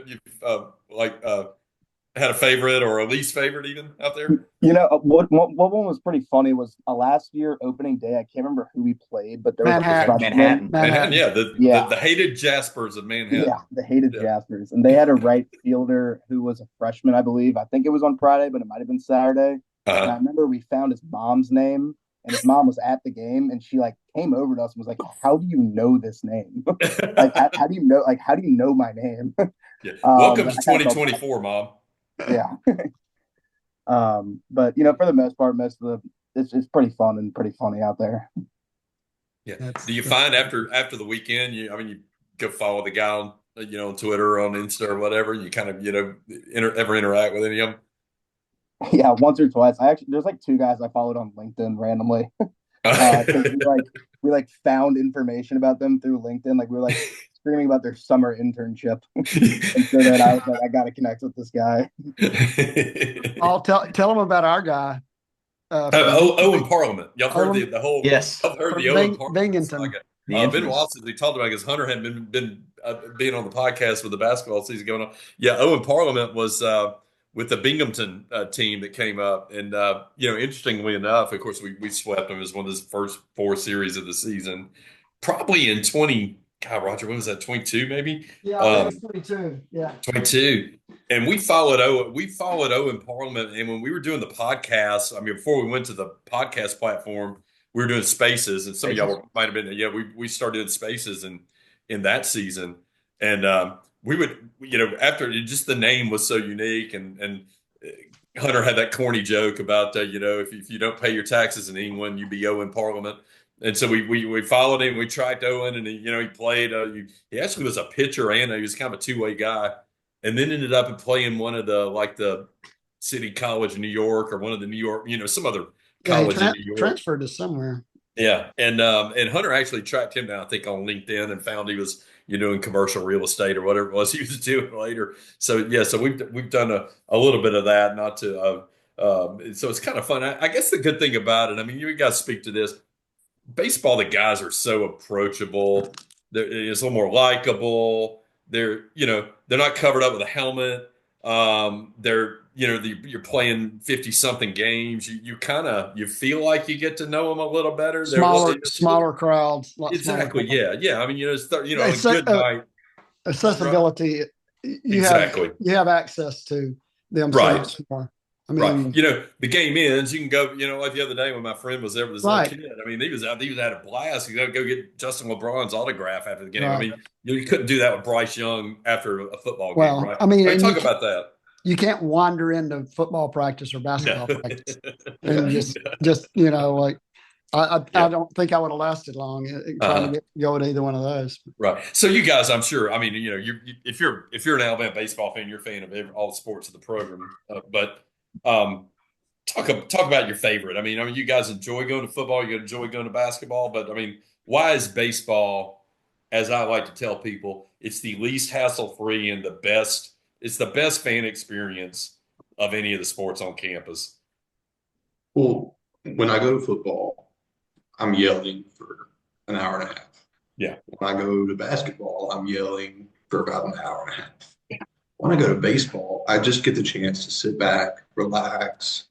had a favorite or a least favorite even out there? What one was pretty funny was last year opening day. I can't remember who we played, but there was Manhattan. The hated Jaspers of Manhattan. Yeah, the hated Jaspers, and they had a right fielder who was a freshman, I believe. I think it was on Friday, but it might have been Saturday. And I remember we found his mom's name, and his mom was at the game, and she came over to us and was like, "How do you know this name? How do you know my name?" Welcome to 2024, Mom. Yeah. But for the most part, it's pretty fun and pretty funny out there. Yeah. Do you find after the weekend, you go follow the guy on on Twitter or on Insta or whatever, you kind of ever interact with any of them? Yeah, once or twice. There's two guys I followed on LinkedIn randomly. We found information about them through LinkedIn. We were screaming about their summer internship. And so then I was like, I gotta connect with this guy. I'll tell them about our guy. Owen Parliament. Y'all heard the whole. Yes. I've heard the Owen Parliament. Binghamton. Ben Watson, he talked about because Hunter had been being on the podcast with the basketball season going on. Yeah, Owen Parliament was with the Binghamton team that came up, and interestingly enough, of course, we swept them as one of the first 4 series of the season, probably in 20. God, Roger, when was that? 22, maybe. Yeah, I think it's 22. Yeah, 22. And we followed Owen Parliament, and when we were doing the podcast, I mean, before we went to the podcast platform, we were doing Spaces, and some of y'all might have been. Yeah, we started doing Spaces in that season, and we would, after just the name was so unique, and Hunter had that corny joke about if you don't pay your taxes in England, you be Owen Parliament. And so we followed him. We tracked Owen, and he played. He actually was a pitcher, and he was kind of a two-way guy, and then ended up playing one of the City College in New York, or one of the New York, some other college in New York. Transferred to somewhere. Yeah, and Hunter actually tracked him down, I think, on LinkedIn, and found he was doing commercial real estate or whatever it was he was doing later. So yeah, so we've done a little bit of that, not to. So it's kind of fun. I guess the good thing about it, I mean, you guys speak to this. Baseball, the guys are so approachable. It's a little more likable. They're not covered up with a helmet. You're playing 50 something games. You feel like you get to know them a little better. Smaller crowds. Exactly. Smaller Yeah. I mean, it's a good night. Accessibility. You have access to them. Right. So much more. I Right. mean, The game ends. You can go, like the other day when my friend was there with his little kid. I mean, he was had a blast. You got to go get Justin LeBron's autograph after the game. Right. I mean, you couldn't do that with Bryce Young after a football game, right? I mean, talk about that. You can't wander into football practice or basketball practice and just I don't think I would have lasted long trying to go to either one of those. Right. So you guys, I'm sure. I mean, if you're an Alabama baseball fan, you're a fan of all the sports of the program. But talk about your favorite. I mean, you guys enjoy going to football. You enjoy going to basketball. But I mean, why is baseball, as I like to tell people, it's the least hassle-free and the best. It's the best fan experience of any of the sports on campus. Well, when I go to football, I'm yelling for an hour and a half. Yeah. When I go to basketball, I'm yelling for about an hour and a half. When I go to baseball, I just get the chance to sit back, relax,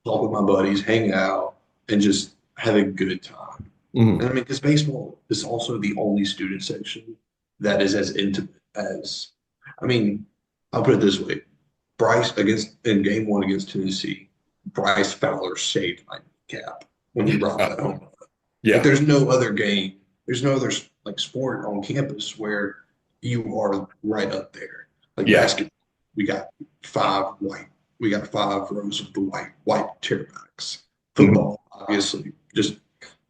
talk with my buddies, hang out, and just have a good time. Mm-hmm. And I mean, because baseball is also the only student section that is as intimate as, I'll put it this way. Bryce in game 1 against Tennessee, Bryce Fowler saved my cap when he brought that home. Yeah. Like, there's no other game. There's no other sport on campus where you are right up there. Like basketball, we got 5 rows of the white chairbacks. Football, obviously, just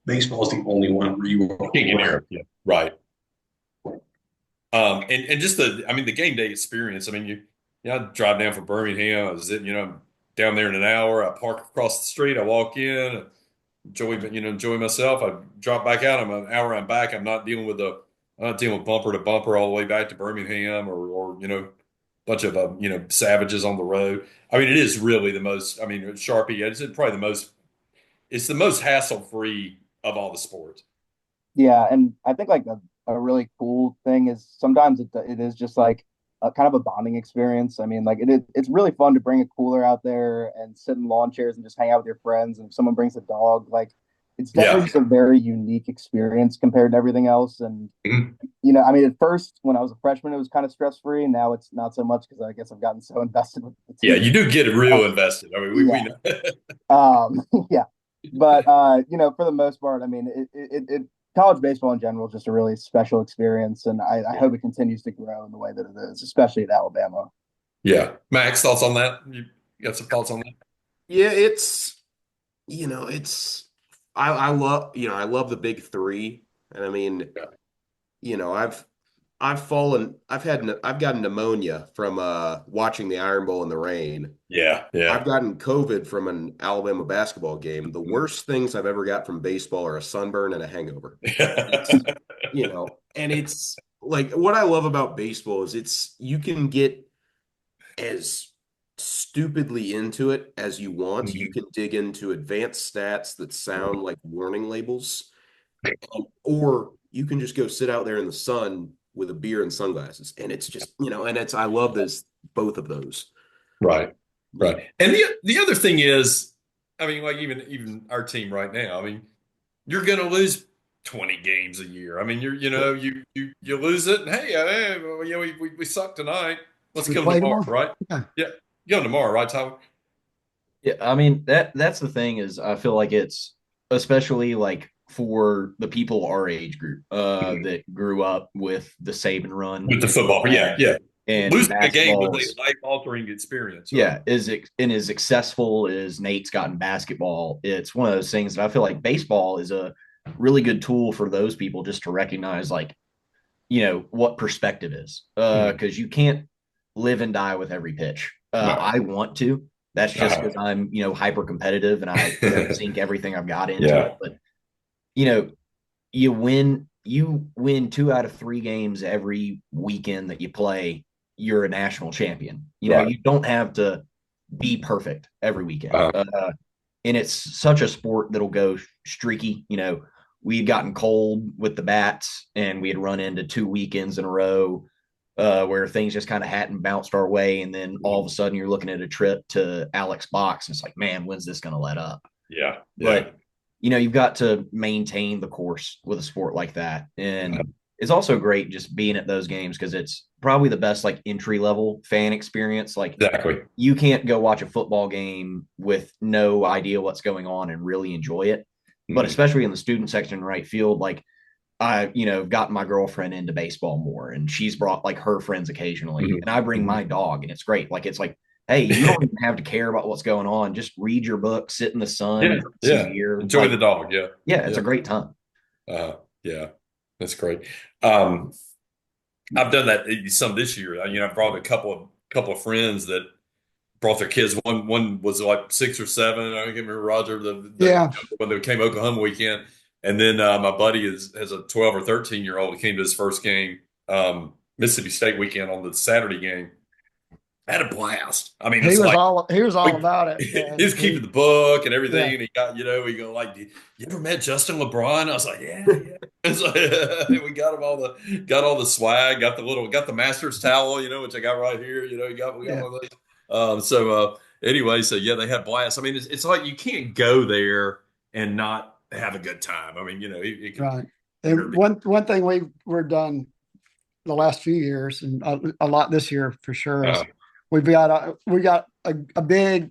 baseball is the only one where you are king in Europe. Yeah, right. And just the game day experience. I mean, I drive down from Birmingham. I was down there in an hour. I park across the street. I walk in, enjoy myself. I drop back out. I'm an hour. I'm back. I'm not dealing with bumper to bumper all the way back to Birmingham or bunch of savages on the road. I mean, it is really the most. I mean, Sharpie. It's probably the most. It's the most hassle-free of all the sports. Yeah, and I think a really cool thing is sometimes it is just like a kind of a bonding experience. I mean, it's really fun to bring a cooler out there and sit in lawn chairs and just hang out with your friends. And if someone brings a dog, it's definitely just a very unique experience compared to everything else. And at first when I was a freshman, it was kind of stress-free, and now it's not so much because I guess I've gotten so invested with the team. Yeah, you do get real invested. I mean, we know. Yeah, but for the most part, I mean, it college baseball in general is just a really special experience, and I hope it continues to grow in the way that it is, especially at Alabama. Yeah. Max, thoughts on that? You got some thoughts on that? Yeah, I love the big three. And I mean, I've gotten pneumonia from watching the Iron Bowl in the rain. Yeah. I've gotten COVID from an Alabama basketball game. The worst things I've ever got from baseball are a sunburn and a hangover. And it's like, what I love about baseball is you can get as stupidly into it as you want. Mm-hmm. You can dig into advanced stats that sound like warning labels, or you can just go sit out there in the sun with a beer and sunglasses. And it's just, and I love both of those. Right. Right. And the other thing is, I mean, like even our team right now, I mean, you're going to lose 20 games a year. I mean, you lose it, and hey, we suck tonight. Let's come tomorrow, right? Yeah, you come tomorrow, right, Tyler? Yeah, I mean that's the thing is I feel like it's especially like for the people our age group that grew up with the Saban run with the football, yeah. And losing a game was a life-altering experience. Right? Yeah, as successful as Nate's gotten basketball, it's one of those things that I feel like baseball is a really good tool for those people just to recognize like, what perspective is. Because you can't live and die with every pitch. I want to. That's just because I'm, hyper competitive and I sink everything I've got into it. But, you win 2 out of 3 games every weekend that you play, you're a national champion. You don't have to be perfect every weekend. And it's such a sport that'll go streaky. We'd gotten cold with the bats and we had run into 2 weekends in a row where things just kind of hadn't bounced our way. And then all of a sudden you're looking at a trip to Alex Box and it's like, man, when's this going to let up? Yeah. But, you've got to maintain the course with a sport like that. And it's also great just being at those games because it's probably the best like entry level fan experience. Like exactly, you can't go watch a football game with no idea what's going on and really enjoy it. But especially in the student section in right field, like I, gotten my girlfriend into baseball more and she's brought like her friends occasionally and I bring my dog and it's great. Like, it's like, hey, you don't even have to care about what's going on. Just read your book, sit in the sun. Enjoy the dog. Yeah. It's a great time. Yeah, that's great. I've done that some this year. I brought a couple of friends that brought their kids. One was like 6 or 7. I can't remember Roger when they came Oklahoma weekend, and then my buddy has a 12 or 13-year-old who came to his first game, Mississippi State weekend on the Saturday game. I had a blast. I mean, he was all about it. He was keeping the book and everything, and he got he go like, "You ever met Justin LeBron?" I was like, "Yeah." It's like, we got him all the swag, got the Masters towel, which I got right here. We got one of those. Anyway, they had blast. I mean, it's like you can't go there and not have a good time. I mean, right. And one thing we're done the last few years, and a lot this year for sure, is we got a big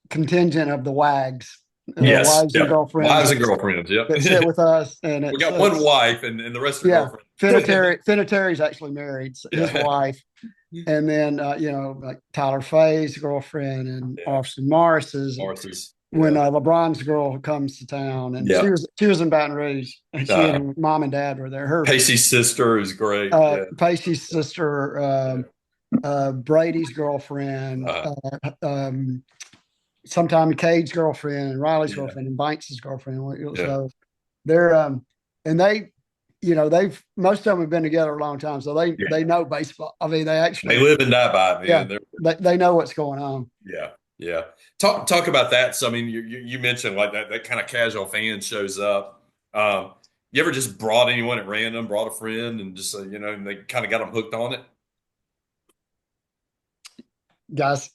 contingent of the WAGs. Wives and girlfriends. Wives and girlfriends, yep. That sit with us. And we got one wife and the rest are girlfriends. Finiterry's actually married, his wife. And then, like Tyler Fay's girlfriend and Austin Morris's. When LeBron's girl comes to town, and she was in Baton Rouge, and she and mom and dad were there. Her Pacey's sister is great. Pacey's sister, Brady's girlfriend, sometime Cade's girlfriend, and Riley's girlfriend, and Banks' girlfriend. So they're and they, most of them have been together a long time, so they know baseball. I mean, they live and die by it. Yeah, they know what's going on. Yeah. Talk about that. So I mean, you mentioned like that kind of casual fan shows up. You ever just brought anyone at random, brought a friend, and just and they kind of got them hooked on it? Guys.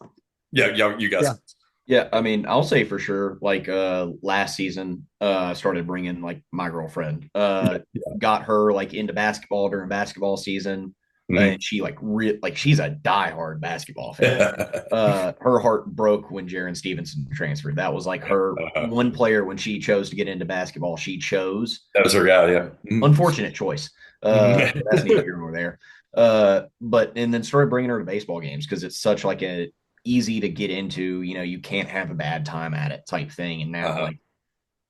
Yeah, you guys. Yeah, I mean, I'll say for sure, like last season, started bringing like my girlfriend, got her like into basketball during basketball season. And she she's a diehard basketball fan. Her heart broke when Jaron Stevenson transferred. That was like her one player when she chose to get into basketball. She chose. That was her guy. Yeah. Unfortunate choice. That's neither here nor there. And then started bringing her to baseball games because it's such like a easy to get into. You can't have a bad time at it type thing. And now like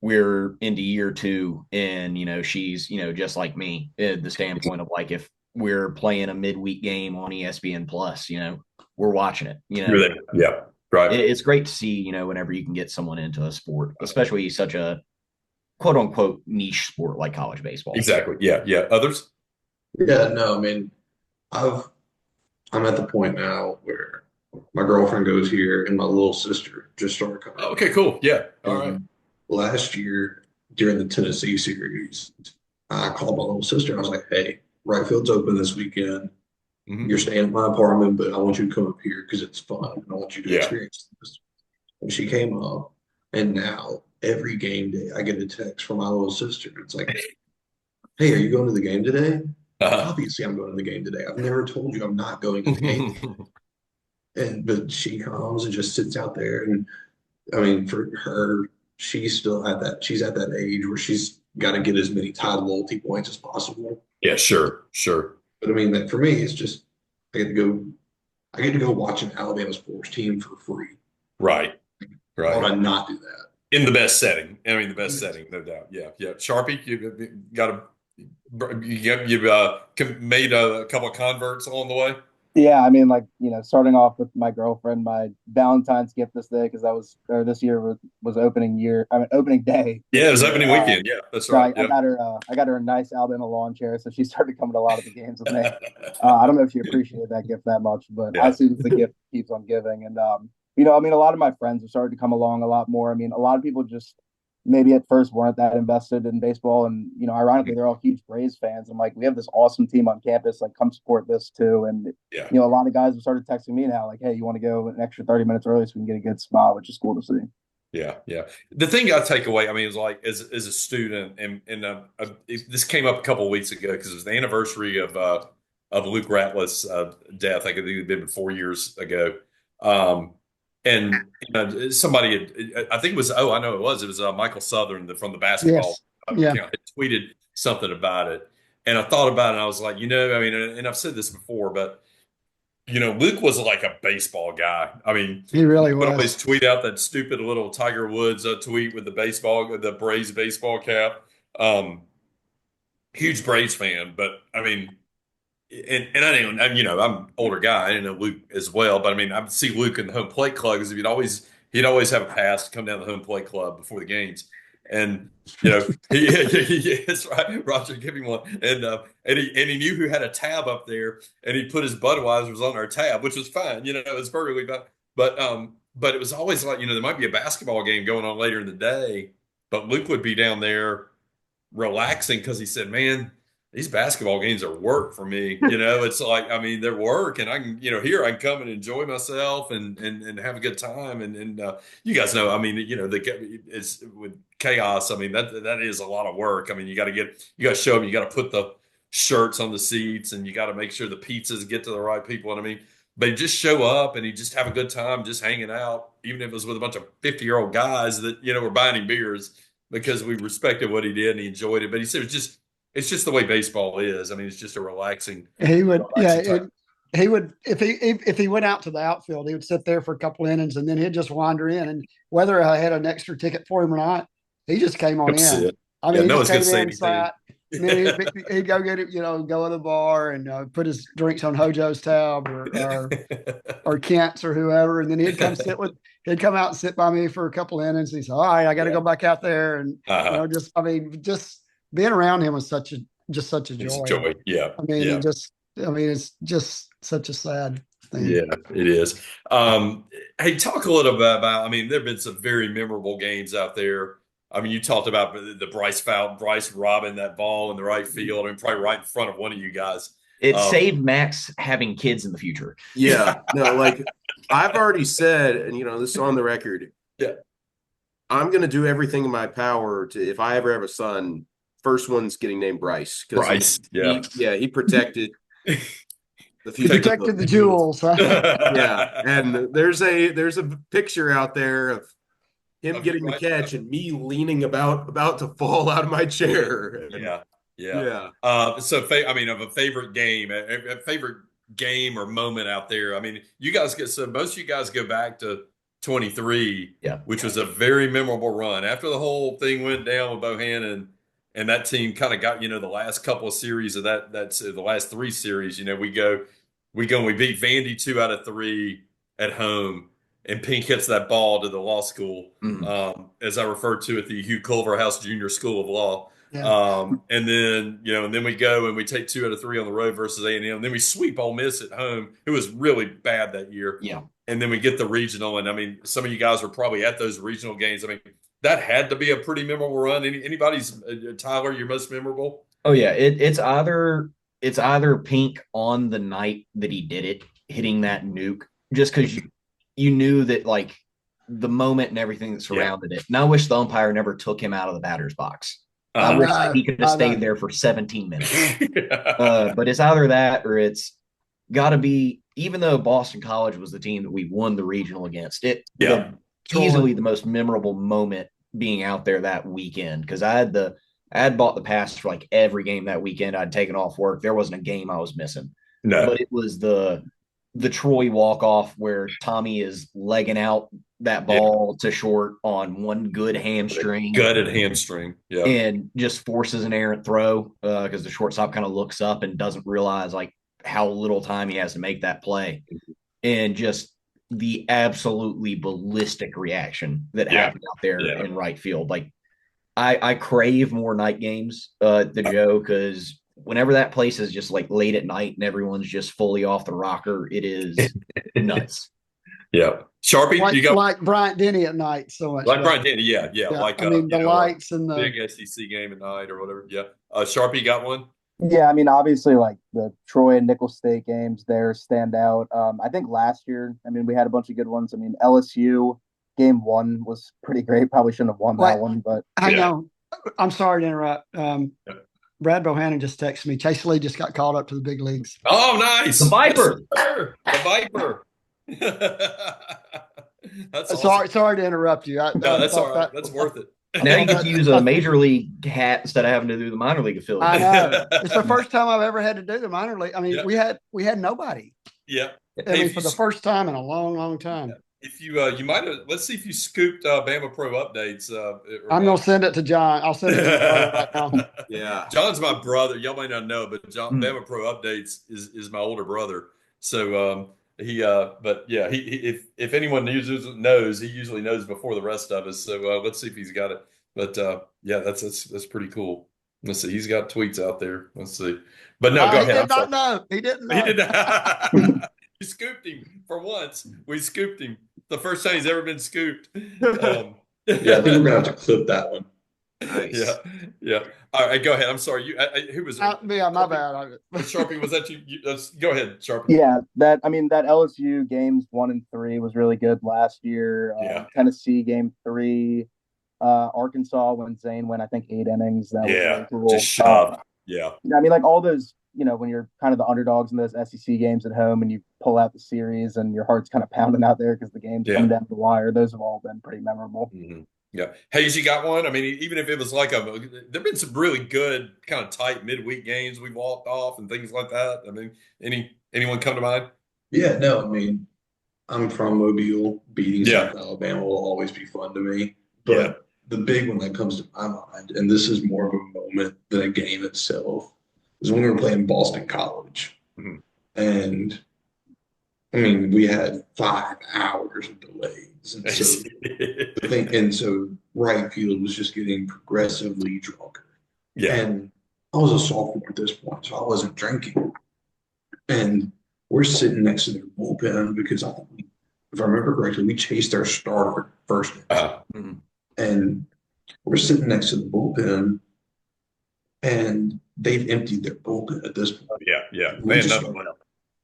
we're into year 2, and she's just like me, the standpoint of like if we're playing a midweek game on ESPN Plus, we're watching it, Really? Yeah. Right. It's great to see, whenever you can get someone into a sport, especially such a quote unquote niche sport like college baseball. Exactly. Yeah. Others? Yeah, no, I mean, I'm at the point now where my girlfriend goes here and my little sister just started coming. Okay, cool. Yeah. All right. Last year during the Tennessee series, I called my little sister and I was like, hey, right field's open this weekend. Mhm. You're staying at my apartment, but I want you to come up here because it's fun and I want you to Yeah. experience this. And she came up, and now every game day I get a text from my little sister. It's like, hey, are you going to the game today? Uh-huh. Obviously, I'm going to the game today. I've never told you I'm not going to the game. And but she comes and just sits out there. And I mean, for her, she's at that age where she's got to get as many Tide loyalty points as possible. Yeah, sure, sure. But I mean, that for me, it's just I get to go I get to go watch an Alabama sports team for free. Right, Why would right. I not do that? In the best setting. I mean, the best setting, no doubt. Yeah, yeah. Sharpie, you got a you've made a couple of converts along the way. Yeah, I mean, like, starting off with my girlfriend, my Valentine's gift this day, because this year was opening day Yeah, it this was year. opening weekend. Yeah, that's So right. I Yeah. got her a nice Alabama lawn chair, so she started coming to a lot of the games with me. I don't know if she appreciated that gift that much, but I Yeah. see that the gift keeps on giving. And I mean, a lot of my friends have started to come along a lot more. I mean, a lot of people just maybe at first weren't that invested in baseball, and ironically, they're all huge Braves fans. I'm like, we have this awesome team on campus, like, come support this too. And Yeah. a lot of guys have started texting me now, like, hey, you want to go an extra 30 minutes early so we can get a good spot, which is cool to see. Yeah, yeah. The thing I take away, I mean, is like as a student, and this came up a couple of weeks ago because it was the anniversary of Luke Ratliff's death. I think it had been 4 years ago. And somebody, I think it was, oh, I know it was Michael Southern from the basketball Yes. Yeah. account had tweeted something about it, and I thought about it, and I was like, I mean, and I've said this before, but Luke was like a baseball guy. I mean, He really would always was. tweet out that stupid little Tiger Woods tweet with the Braves baseball cap. Um, Huge Braves fan, but I mean, and I didn't, I'm older guy. I didn't know Luke as well, but I mean, I see Luke in the home plate club because he'd always have a pass to come down the home plate club before the games, and that's right. Roger, give him one, and he knew who had a tab up there, and he put his Budweiser's on our tab, which was fine. It was perfectly fine. But it was always like there might be a basketball game going on later in the day, but Luke would be down there relaxing because he said, man, these basketball games are work for me. It's like, I mean, they're work, and I can, here I can come and enjoy myself and have a good time. And you guys know, I mean, it's with chaos. I mean, that is a lot of work. I mean, you got to show them, you got to put the shirts on the seats, and you got to make sure the pizzas get to the right people. And I mean, but you just show up and you just have a good time, just hanging out, even if it was with a bunch of 50-year-old guys that, were buying him beers because we respected what he did and he enjoyed it. But he said it's just the way baseball is. I mean, it's just a relaxing, He would, yeah, time. he would if he went out to the outfield, he would sit there for a couple innings and then he'd just wander in. And whether I had an extra ticket for him or not, he just came on That's in. it. I Yeah, mean, no he one's just gonna came say in, anything. sat, and then he'd go get it, go to the bar and put his drinks on Hojo's tab or Kent's or whoever, and then he'd come out and sit by me for a couple innings. He said, "All right, I got to Yeah. go back out there," and Uh-huh. just being around him was just such a It's joy. joy. Yeah. I mean, Yeah. it's just such a sad thing. Yeah, it is. Hey, talk a little bit about, I mean, there have been some very memorable games out there. I mean, you talked about the Bryce robbing that ball in the right field and probably right in front of one of you guys. It saved Max having kids in the future. Yeah, no, like I've already said, and this is on the record. Yeah. I'm going to do everything in my power to, if I ever have a son, first one's getting named Bryce. Bryce, yeah. He protected the future. Protected the jewels. Huh? Yeah, and there's a picture out there of him getting the catch and me leaning about to fall out of my chair. Yeah. So, I mean, of a favorite game, a favorite game or moment out there. I mean, most of you guys go back to 23, Yeah. which was a very memorable run. After the whole thing went down with Bohannon and that team kind of got, the last couple of series of that's the last three series, we go and we beat Vandy 2 out of 3 at home. And Pink hits that ball to the law school, as I refer to it, the Hugh Culverhouse Junior School of Law. Yeah. And then we go and we take 2 out of 3 on the road versus A&M. Then we sweep Ole Miss at home. It was really bad that year. Yeah. And then we get the regional. And I mean, some of you guys were probably at those regional games. I mean, that had to be a pretty memorable run. Anybody's Tyler, your most memorable? Oh yeah, it's either Pink on the night that he did it, hitting that nuke, just because you knew that like the moment and everything that surrounded it. And I wish the umpire never took him out of the batter's box. I wish that he could have stayed there for 17 minutes. But it's either that or it's got to be. Even though Boston College was the team that we won the regional against, easily the most memorable moment being out there that weekend because I had bought the pass for like every game that weekend. I'd taken off work. There wasn't a game I was missing. No. But it was the Troy walk off where Tommy is legging out that ball to short on one good hamstring. Gutted hamstring. Yeah. And just forces an errant throw because the shortstop kind of looks up and doesn't realize like how little time he has to make that play. And just the absolutely ballistic reaction that happened out there in right field. Like I crave more night games the Joe because whenever that place is just like late at night and everyone's just fully off the rocker, it is nuts. Yeah. Sharpie, like, you got like Bryant Denny at night so much. Like Bryant Denny, yeah. Like I mean the lights and the big SEC game at night or whatever. Yeah. Sharpie got one? Yeah, I mean, obviously, like the Troy and Nickel State games there stand out. I think last year, I mean, we had a bunch of good ones. I mean, LSU game one was pretty great. Probably shouldn't have won that one, but hang on. I'm sorry to interrupt. Brad Bohannon just texted me. Chase Lee just got called up to the big leagues. Oh, nice. The Viper. The Viper. That's awesome. Sorry to interrupt you. No, that's all right. That's worth it. Now you get to use a major league hat instead of having to do the minor league affiliate. I know. It's the first time I've ever had to do the minor league. I mean, we had nobody. Yeah. I mean, for the first time in a long, long time. If you might have, let's see if you scooped Bama Pro updates. I'm gonna send it to John. I'll send it to John right now. Yeah, John's my brother. Y'all may not know, but Bama Pro updates is my older brother. So but yeah, he if anyone knows, he usually knows before the rest of us. So let's see if he's got it. But yeah, that's pretty cool. Let's see, he's got tweets out there. Let's see. But no, go ahead. He did not know. He didn't know. He did not. You scooped him for once. We scooped him. The first time he's ever been scooped. Yeah, I think we're gonna have to clip that one. Nice. Yeah. All right, go ahead. I'm sorry. Who was it? Yeah, my bad. Sharpie, was that you? Go ahead, Sharpie. Yeah, that LSU games 1 and 3 was really good last year. Tennessee game 3, Arkansas when Zane went I think 8 innings. That was really cool. Just shoved. Yeah. I mean, like all those, when you're kind of the underdogs in those SEC games at home and you pull out the series and your heart's kind of pounding out there because the game's come down the wire. Those have all been pretty memorable. Mm-hmm. Yeah. Hayes, you got one? I mean, even if it was like there've been some really good kind of tight midweek games we walked off and things like that. I mean, anyone come to mind? Yeah, no, I mean, I'm from Mobile. Beating South Alabama will always be fun to me. But the big one that comes to my mind, and this is more of a moment than a game itself, is when we were playing Boston College. Mm-hmm. And I mean, we had 5 hours of delays. And so right field was just getting progressively drunker. Yeah. And I was a sophomore at this point, so I wasn't drinking. And we're sitting next to their bullpen because I think if I remember correctly, we chased our starter first. And we're sitting next to the bullpen, and they've emptied their bullpen at this point. Yeah.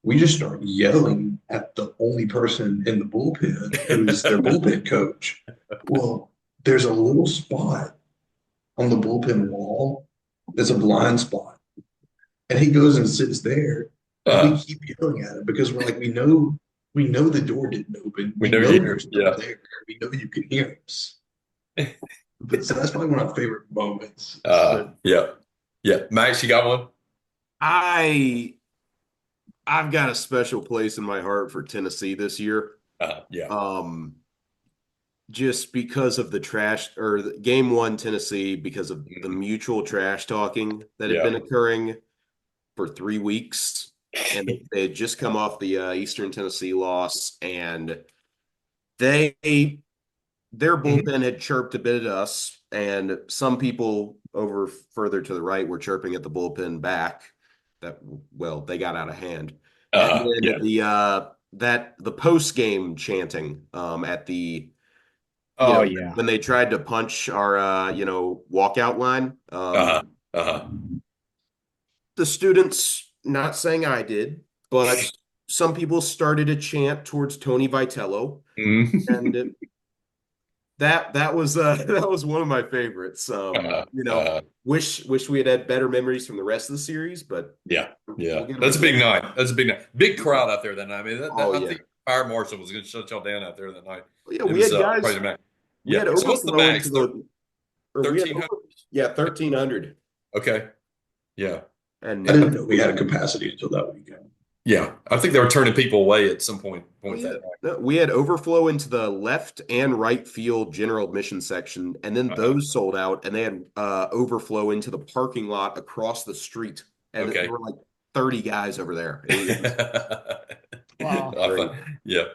We just start yelling at the only person in the bullpen who's their bullpen coach. Well, there's a little spot on the bullpen wall that's a blind spot. And he goes and sits there. And we keep yelling at him because we're like, we know the door didn't open. We know you're still there. We know you can hear us. But so that's probably one of my favorite moments. Yeah. Max, you got one? I've got a special place in my heart for Tennessee this year. Just because of the trash or game 1 Tennessee, because of the mutual trash talking that had been occurring for 3 weeks. And they had just come off the Eastern Tennessee loss, and their bullpen had chirped a bit at us, and some people over further to the right were chirping at the bullpen back. They got out of hand. And then the post game chanting at the when they tried to punch our walkout line. the students, not saying I did, but some people started a chant towards Tony Vitello, and that was that was one of my favorites. Wish we had better memories from the rest of the series, but we'll that's a big night. That's a big night. Big crowd out there that night. I mean, I think Fire Marshal was going to shut y'all down out there that night. Yeah, we had guys. We had so what's the max? 1,300. 1,300. Okay. Yeah. And I didn't know we had a capacity until that weekend. Yeah, I think they were turning people away at some point that night. We had overflow into the left and right field general admission section, and then those sold out, and they had overflow into the parking lot across the street, and there were like 30 guys over there. Wow. Yeah.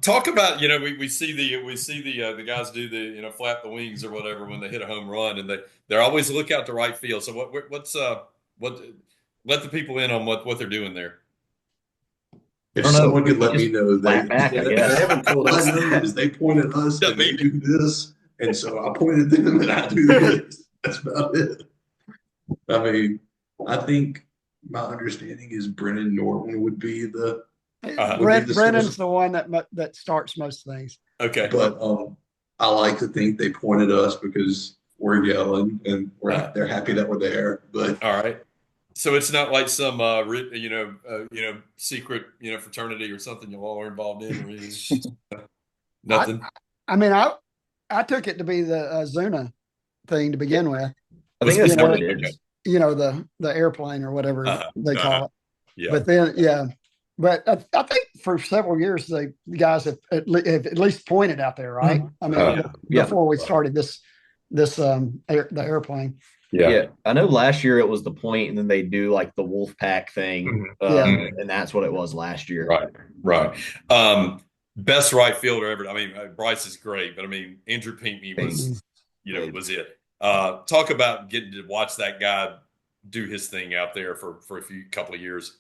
Talk about, we see the guys do the flap the wings or whatever when they hit a home run, and they're always look out to right field. So what let the people in on what they're doing there. If someone could let me know, they haven't told us. They pointed us and they do this, and so I pointed them and I do this. That's about it. I mean, I think my understanding is Brennan Norton would be the. Brennan's the one that starts most things. Okay, but I like to think they pointed us because we're yelling and they're happy that we're there. But all right. So it's not like some secret fraternity or something you all are involved in or anything. Nothing. I took it to be the Zuna thing to begin with. I think that's what it is. The airplane or whatever they call it. Yeah. But then but I think for several years the guys have at least pointed out there, right? I mean, before we started the airplane. Yeah. I know last year it was the point, and then they do like the wolf pack thing, and that's what it was last year. Right. Best right fielder ever. I mean, Bryce is great, but I mean, Andrew Pinkney was it. Talk about getting to watch that guy do his thing out there for a couple of years.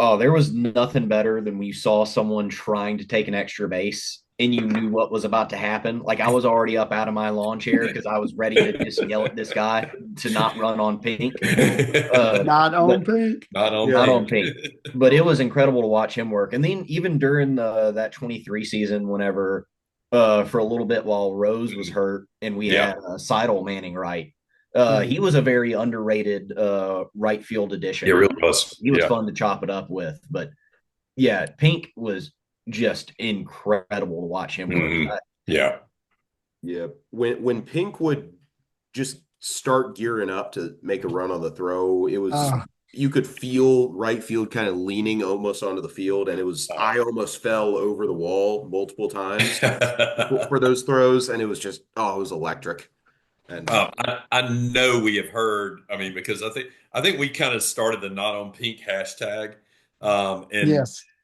Oh, there was nothing better than when you saw someone trying to take an extra base and you knew what was about to happen. Like, I was already up out of my lawn chair because I was ready to just yell at this guy to not run on pink. Not on pink. Not on pink. But it was incredible to watch him work. And then even during that 23 season, whenever for a little bit while Rose was hurt and we had Seidel manning right, he was a very underrated right field addition. He really was. He was fun to chop it up with. But yeah, Pink was just incredible to watch him work. Yeah. When Pink would just start gearing up to make a run on the throw, it was you could feel right field kind of leaning almost onto the field, and it was I almost fell over the wall multiple times for those throws, and it was just it was electric. And I know we have heard. I mean, because I think we kind of started the not on pink hashtag.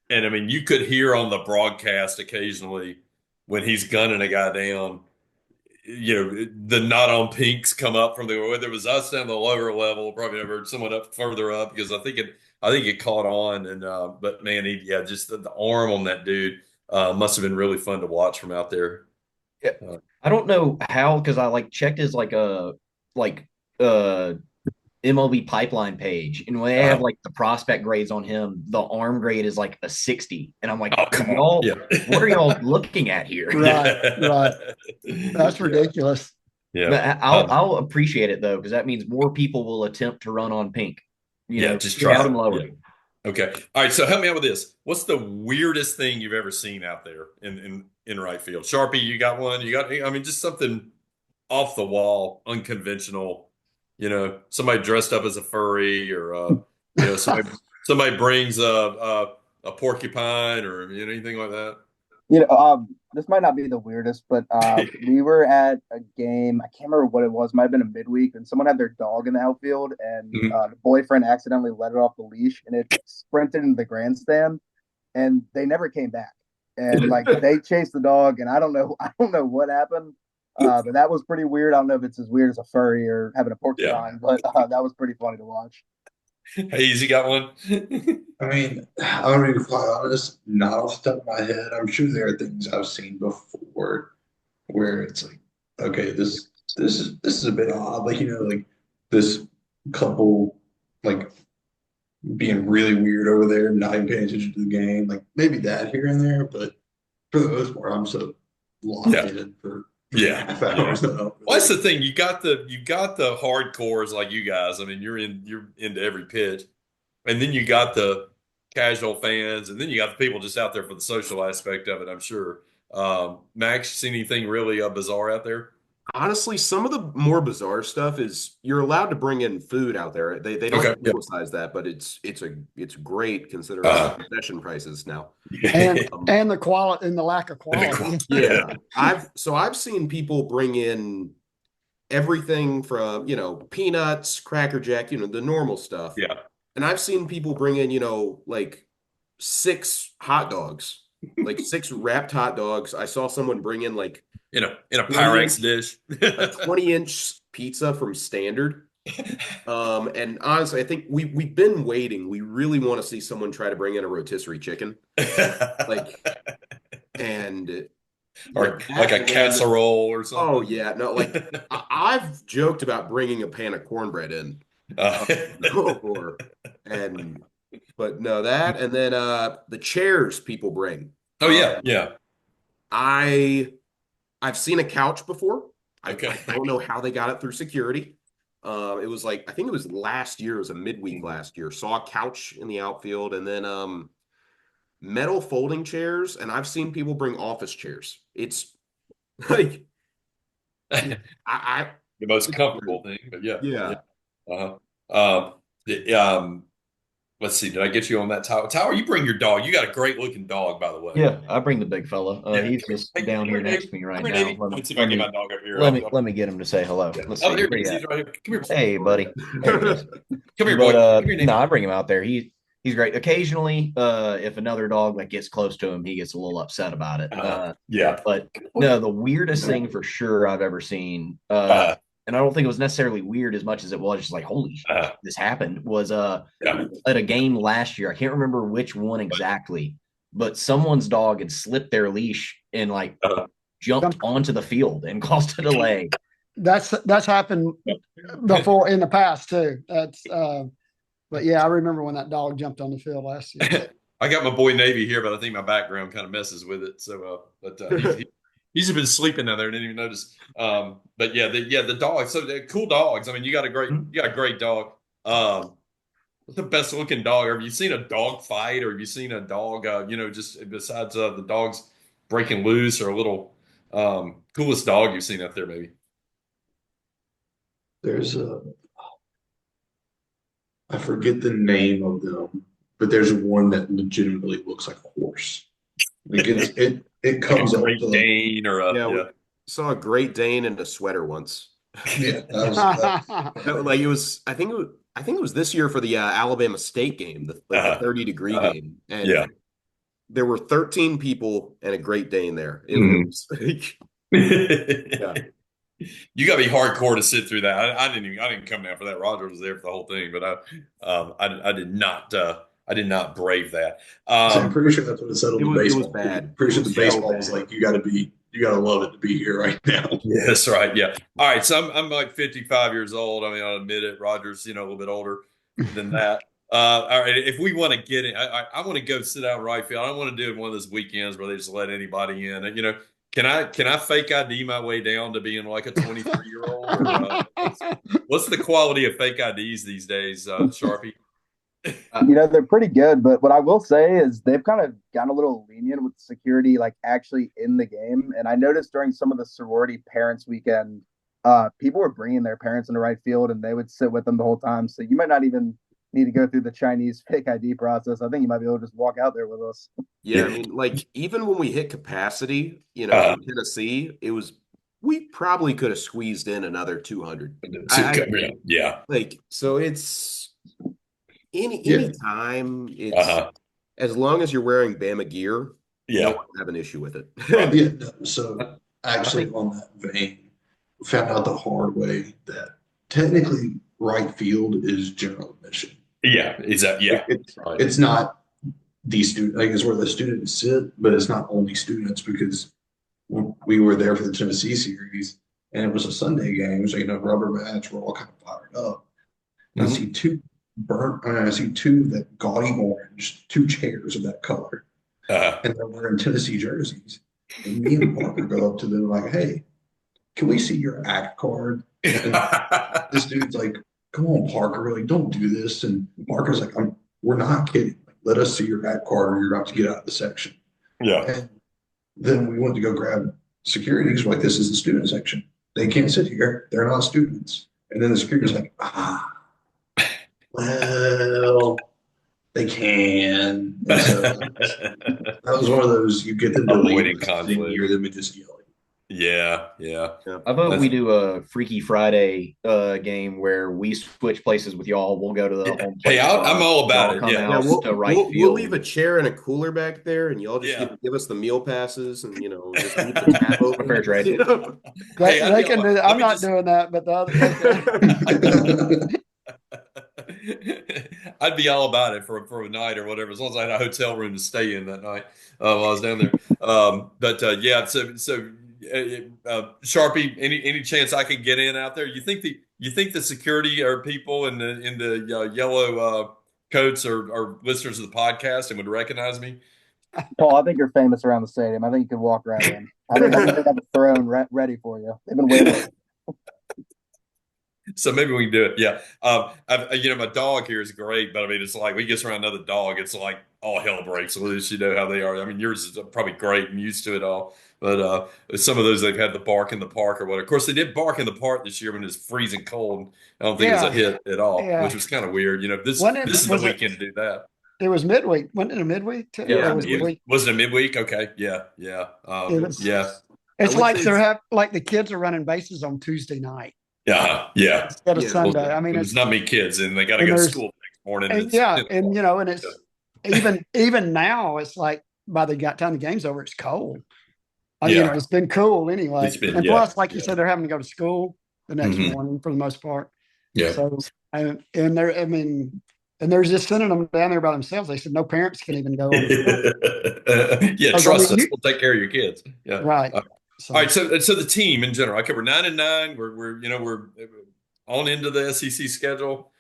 And I mean, you could hear on the broadcast occasionally when he's gunning a guy down, the not on pinks come up from whether it was us down the lower level, probably ever someone up further up, because I think it caught on. And but man, just the arm on that dude must have been really fun to watch from out there. I don't know how, because I checked his MLB pipeline page, and when they have the prospect grades on him, the arm grade is a 60, and I'm like, oh, come on, what are y'all looking at here? Right. That's ridiculous. But I'll appreciate it though, because that means more people will attempt to run on pink. Just try them lower. Okay. All right. So help me out with this. What's the weirdest thing you've ever seen out there in right field? Sharpie, you got one? Just something off the wall, unconventional. Somebody dressed up as a furry, or somebody brings a porcupine, or anything like that. This might not be the weirdest, but we were at a game. I can't remember what it was. Might have been a midweek, and someone had their dog in the outfield, and the boyfriend accidentally let it off the leash, and it sprinted into the grandstand, and they never came back. And they chased the dog, and I don't know what happened. But that was pretty weird. I don't know if it's as weird as a furry or having a porcupine, but that was pretty funny to watch. Hey, Easy got one? I mean, I'm going to be quite honest, not off the top of my head. I'm sure there are things I've seen before where it's okay, this is a bit odd. This couple like being really weird over there, not even paying attention to the game. Like maybe that here and there, but for the most part, I'm so locked in for half hours. Well, that's the thing. You got the hardcores like you guys. I mean, you're into every pitch, and then you got the casual fans, and then you got the people just out there for the social aspect of it. I'm sure. Max, seen anything really bizarre out there? Honestly, some of the more bizarre stuff is you're allowed to bring in food out there. They don't publicize that, but it's great considering concession prices now. And the quality and the lack of quality. Yeah. I've seen people bring in everything from, peanuts, Cracker Jack, the normal stuff. Yeah. And I've seen people bring in, like 6 hot dogs, like 6 wrapped hot dogs. I saw someone bring in like in a Pyrex dish, a 20-inch pizza from Standard. And honestly, I think we've been waiting. We really want to see someone try to bring in a rotisserie chicken, or like a casserole or something. Oh yeah, no, like I've joked about bringing a pan of cornbread in, but no, that, and then the chairs people bring. Oh yeah. I've seen a couch before. I don't know how they got it through security. It was like, I think it was last year, it was a midweek last year. Saw a couch in the outfield, and then metal folding chairs, and I've seen people bring office chairs. It's like the most comfortable thing, but yeah. Let's see. Did I get you on that, Tyler? Tyler, you bring your dog. You got a great looking dog, by the way. Yeah, I bring the big fella. He's just down here next to me right now. Let's see if I can get my dog up here. Let me get him to say hello. Let's see. Here he is. He's right here. Come here. Hey, buddy. Come here, boy. No, I bring him out there. He's great. Occasionally, if another dog like gets close to him, he gets a little upset about it. But no, the weirdest thing for sure I've ever seen, and I don't think it was necessarily weird as much as it was just like, holy shit, this happened, was at a game last year. I can't remember which one exactly, but someone's dog had slipped their leash and like jumped onto the field and caused a delay. That's happened before in the past too. But yeah, I remember when that dog jumped on the field last year. I got my boy Navy here, but I think my background kind of messes with it. So, he's been sleeping down there and didn't even notice. But the dogs. So they're cool dogs. I mean, you got a great dog. What's the best looking dog? Have you seen a dog fight, or have you seen a dog? Just besides the dogs breaking loose, or a little coolest dog you've seen out there, maybe? There's I forget the name of them, but there's one that legitimately looks like a horse. Like it comes like a Great Dane or we saw a Great Dane in a sweater once. Yeah, like it was. I think it was this year for the Alabama State game, the 30-degree game, and there were 13 people and a Great Dane there. It was like, You got to be hardcore to sit through that. I didn't come down for that. Roger was there for the whole thing, but I did not brave that. So I'm pretty sure that's what it said on the baseball. It was bad. Pretty sure the baseball was like, you got to love it to be here right now. Yeah, that's right. Yeah. All right. So I'm like 55 years old. I mean, I'll admit it. Roger's, a little bit older than that. All right. If we want to get it, I want to go sit out right field. I don't want to do it one of those weekends where they just let anybody in. Can I fake ID my way down to being like a 23-year-old? What's the quality of fake IDs these days, Sharpie? They're pretty good, but what I will say is they've kind of gotten a little lenient with security, like actually in the game. And I noticed during some of the sorority parents weekend, people were bringing their parents into right field, and they would sit with them the whole time. So you might not even need to go through the Chinese fake ID process. I think you might be able to just walk out there with us. Yeah, I mean, like even when we hit capacity, in Tennessee, we probably could have squeezed in another 200. Yeah. Like, so it's any time it's as long as you're wearing Bama gear, you don't have an issue with it. So actually on that vein, found out the hard way that technically right field is general admission. Yeah, exactly. Yeah, it's not the student, like it's where the students sit, but it's not only students, because we were there for the Tennessee series and it was a Sunday game, so rubber match, we're all kind of fired up. And I see two burnt. I see two that gaudy orange, two chairs of that color, and they're wearing Tennessee jerseys. And me and Parker go up to them like, "Hey, can we see your act card?" And this dude's like, "Come on, Parker, like don't do this." And Parker's like, "We're not kidding. Like, let us see your act card, or you're about to get out of the section." Yeah. And then we went to go grab security because like, this is the student section. They can't sit here. They're not students. And then the security's like, well, they can. And so that was one of those, you get them to leave Avoiding and conflict. you hear them and just yelling. Yeah. I vote we do a Freaky Friday game where we switch places with y'all. We'll go to the home plate. Hey, I'm all about Y'all it. come Yeah. out we'll, to right we'll field. leave a chair and a cooler back there, and y'all just Yeah. give us the meal passes, and just leave the tab open. Fair trade. You know? Hey, They can do that. I'm not doing that, but the other. I'd be all about it for a night or whatever, as long as I had a hotel room to stay in that night while I was down there. Yeah, so Sharpie, any chance I can get in out there? You think the security or people in the yellow coats are listeners of the podcast and would recognize me? Paul, I think you're famous around the stadium. I think you could walk right in. I think they have a throne ready for you. They've been waiting. So maybe we can do it. Yeah. My dog here is great, but I mean, it's like when he gets around another dog, it's like all hell breaks loose. You know how they are. I mean, yours is probably great and used to it all, but some of those they've had the bark in the park or whatever. Of course, they did bark in the park this year when it was freezing cold. I don't think it was a hit at all, which was kind of weird. This is the weekend to do that. It was midweek. Wasn't it a midweek? Yeah, it was midweek. Was it a midweek? Okay, yeah. It's like the kids are running bases on Tuesday night. Yeah. Instead of Sunday. Well, I mean, it's not me kids, and they got to go to school the next morning. And it's even now, it's like by the time the game's over, it's cold. It's been cool anyway. Plus, like you said, they're having to go to school the next morning for the most part. Yeah. So and they're just sending them down there by themselves. They said no parents can even go. Trust us. We'll take care of your kids. Yeah. Right. All right, so the team in general. Okay, we're 9-9. We're on into the SEC schedule.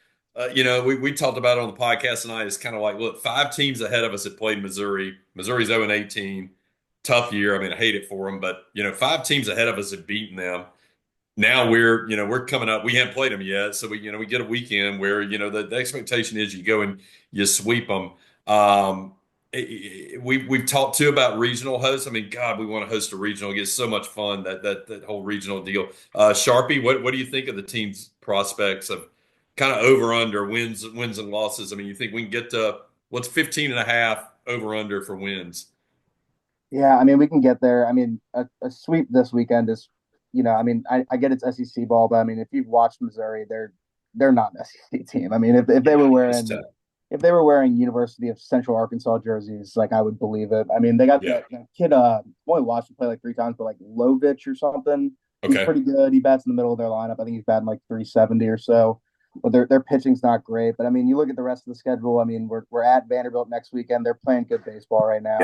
We talked about it on the podcast tonight. It's kind of like, look, 5 teams ahead of us have played Missouri. Missouri's 0-18. Tough year. I mean, I hate it for them, but 5 teams ahead of us have beaten them. Now we're coming up. We haven't played them yet, so we get a weekend where the expectation is you go and you sweep them. We've talked too about regional hosts. I mean, God, we want to host a regional. It gets so much fun, that whole regional deal. Sharpie, what do you think of the team's prospects of kind of over under wins and losses? I mean, you think we can get to what's 15.5 over under for wins? Yeah, I mean, we can get there. I mean, a sweep this weekend is, I get it's SEC ball, but I mean, if you've watched Missouri, they're not an SEC team. I mean, if they were wearing University of Central Arkansas jerseys, like I would believe it. I mean, they got that kid. I've only watched him play like 3 times, but like Lovich or something. He's pretty good. He bats in the middle of their lineup. I think he's batting like 370 or so. But their pitching's not great. But I mean, you look at the rest of the schedule. I mean, we're at Vanderbilt next weekend. They're playing good baseball right now.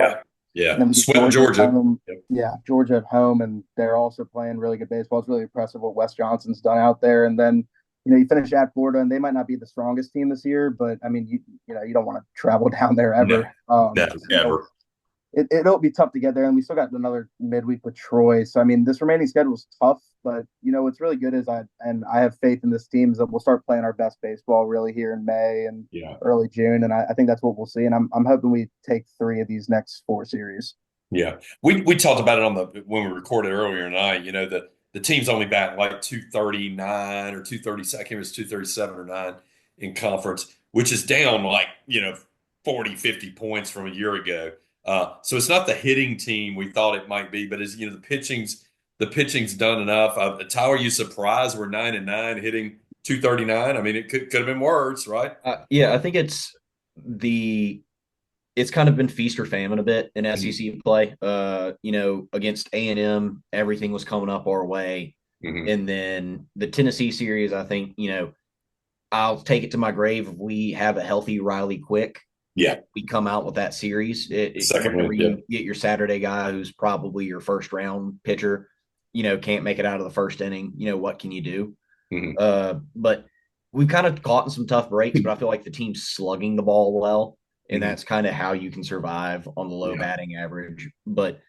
Yeah. And then Swept Georgia. Yeah, Georgia at home, and they're also playing really good baseball. It's really impressive what Wes Johnson's done out there. And then you finish at Florida, and they might not be the strongest team this year, but I mean, you don't want to travel down there ever. Never. It'll be tough to get there, and we still got another midweek with Troy. So I mean, this remaining schedule is tough, but what's really good is I have faith in this team that we'll start playing our best baseball really here in May and early June, and I think that's what we'll see. And I'm hoping we take 3 of these next 4 series. Yeah, we talked about it when we recorded earlier tonight. The team's only batting like 239 or 230. I can't remember, it's 237 or 9 in conference, which is down like 40, 50 points from a year ago. So it's not the hitting team we thought it might be, but as the pitching's done enough. Tyler, are you surprised we're 9-9 hitting 239? I mean, it could have been worse, right? I think it's kind of been feast or famine a bit in SEC play. Against A&M, everything was coming up our way. And then the Tennessee series, I think, I'll take it to my grave if we have a healthy Riley Quick. Yeah. We come out with that series. Second you get your Saturday guy who's probably your first round pitcher, can't make it out of the first inning. What can you do? But we've kind of caught in some tough breaks, but I feel like the team's slugging the ball well, and that's kind of how you can survive on the low batting average. But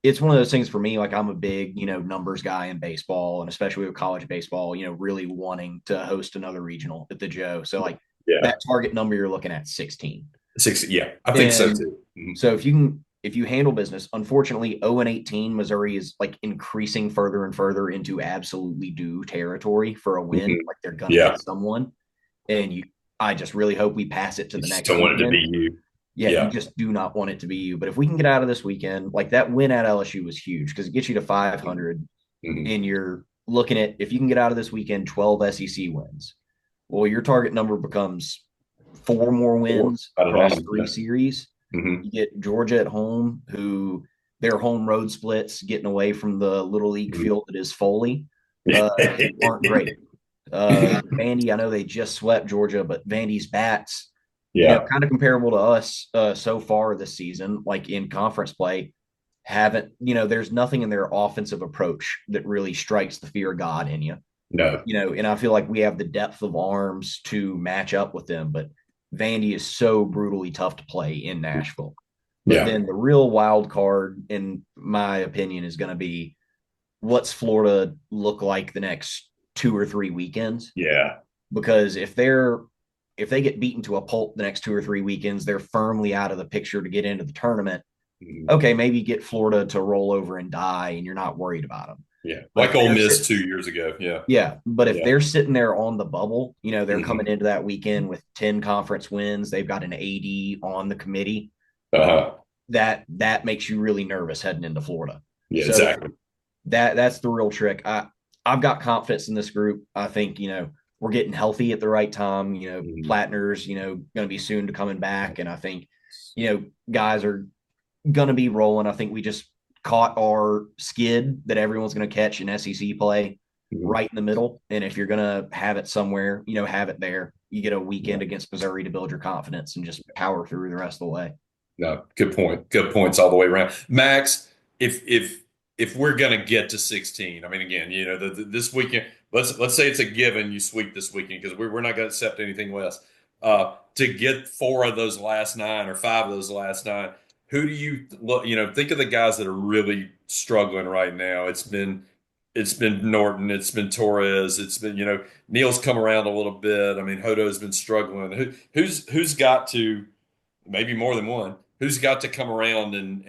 it's one of those things for me. Like I'm a big, numbers guy in baseball, and especially with college baseball, really wanting to host another regional at the Joe. So like that target number you're looking at 16. 16, yeah, I think so too. So if you handle business, unfortunately, 0-18, Missouri is like increasing further and further into absolutely due territory for a win. Like they're gonna get someone, and I just really hope we pass it to the next. Don't want it to be you. Yeah, you just do not want it to be you. But if we can get out of this weekend, like that win at LSU was huge because it gets you to 500, and you're looking at if you can get out of this weekend 12 SEC wins. Well, your target number becomes 4 more wins across 3 series. You get Georgia at home, who their home road splits, getting away from the little league field that is Foley, aren't great. Vandy, I know they just swept Georgia, but Vandy's bats, kind of comparable to us so far this season, like in conference play, haven't, there's nothing in their offensive approach that really strikes the fear of God in you. No. And I feel like we have the depth of arms to match up with them, but Vandy is so brutally tough to play in Nashville. But then the real wild card, in my opinion, is going to be what's Florida look like the next 2 or 3 weekends. Yeah. Because if they get beaten to a pulp the next 2 or 3 weekends, they're firmly out of the picture to get into the tournament. Okay, maybe get Florida to roll over and die, and you're not worried about them. Yeah, like Ole Miss 2 years ago. Yeah, but if they're sitting there on the bubble, they're coming into that weekend with 10 conference wins. They've got an AD on the committee. That makes you really nervous heading into Florida. Yeah, so exactly. That's the real trick. I've got confidence in this group. I think we're getting healthy at the right time. Plattner's going to be soon to coming back, and I think guys are going to be rolling. I think we just caught our skid that everyone's going to catch in SEC play right in the middle. And if you're going to have it somewhere, have it there. You get a weekend against Missouri to build your confidence and just power through the rest of the way. No, good point. Good points all the way around. Max, if we're going to get to 16, I mean, again, this weekend, let's say it's a given you sweep this weekend because we're not going to accept anything less. To get 4 of those last 9 or 5 of those last 9, who do you think of the guys that are really struggling right now? It's been Norton, it's been Torres, it's been Neal's come around a little bit. I mean, Hodo's been struggling. Who's got to, maybe more than one, who's got to come around and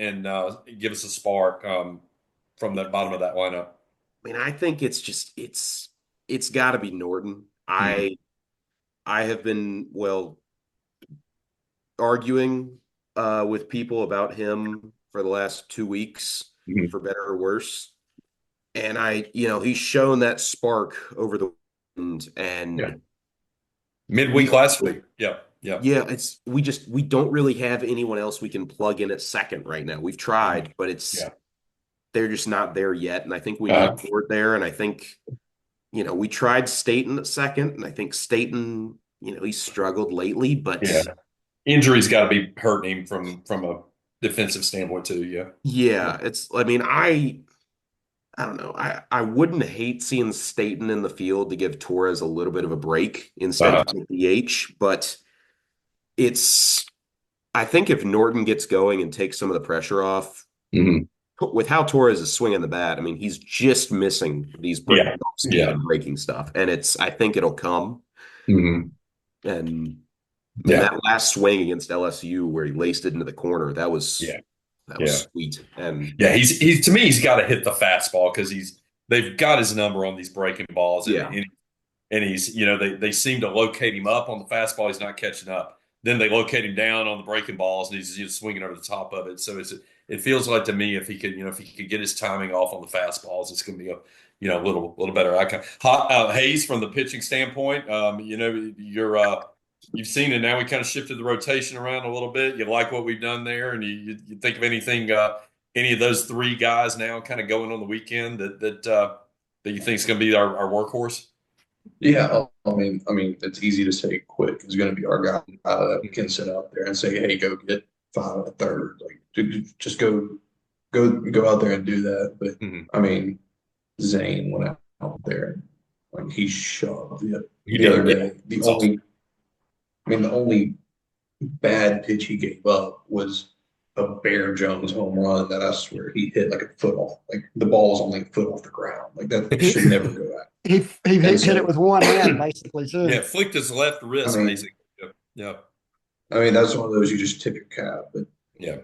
give us a spark from the bottom of that lineup? I mean, I think it's got to be Norton. I have been arguing with people about him for the last 2 weeks, for better or worse. And he's shown that spark over the weekend and midweek last week. Yeah. We don't really have anyone else we can plug in at second right now. We've tried, but they're just not there yet. And I think we need Ford there. And I think, we tried Staten at second, and I think Staten, he's struggled lately, but injuries got to be hurting him from a defensive standpoint too. I don't know. I wouldn't hate seeing Staten in the field to give Torres a little bit of a break instead of DH, but I think if Norton gets going and takes some of the pressure off, with how Torres is swinging the bat, I mean, he's just missing these breaking stuff, and I think it'll come. And that last swing against LSU where he laced it into the corner, that was sweet. And he's to me, he's got to hit the fastball because they've got his number on these breaking balls. And he's, they seem to locate him up on the fastball. He's not catching up. Then they locate him down on the breaking balls, and he's just swinging over the top of it. So it feels like to me, if he could get his timing off on the fastballs, it's going to be a little better outcome. Hayes, from the pitching standpoint, you've seen it now. We kind of shifted the rotation around a little bit. You like what we've done there, and you think of anything, any of those 3 guys now kind of going on the weekend that you think is going to be our workhorse? Yeah, I mean, it's easy to say Quick is going to be our guy that we can sit out there and say, hey, go get 5 at third. Like, just go out there and do that. But I mean, Zane went out there and he shoved the other day. It's awesome. The only bad pitch he gave up was a Bear Jones home run that I swear he hit like a foot off. Like the ball was only a foot off the ground. Like that should never go out. He hit it with one hand basically too. Yeah, flicked his left wrist basically. Yeah. That's one of those you just tip your cap. But yeah,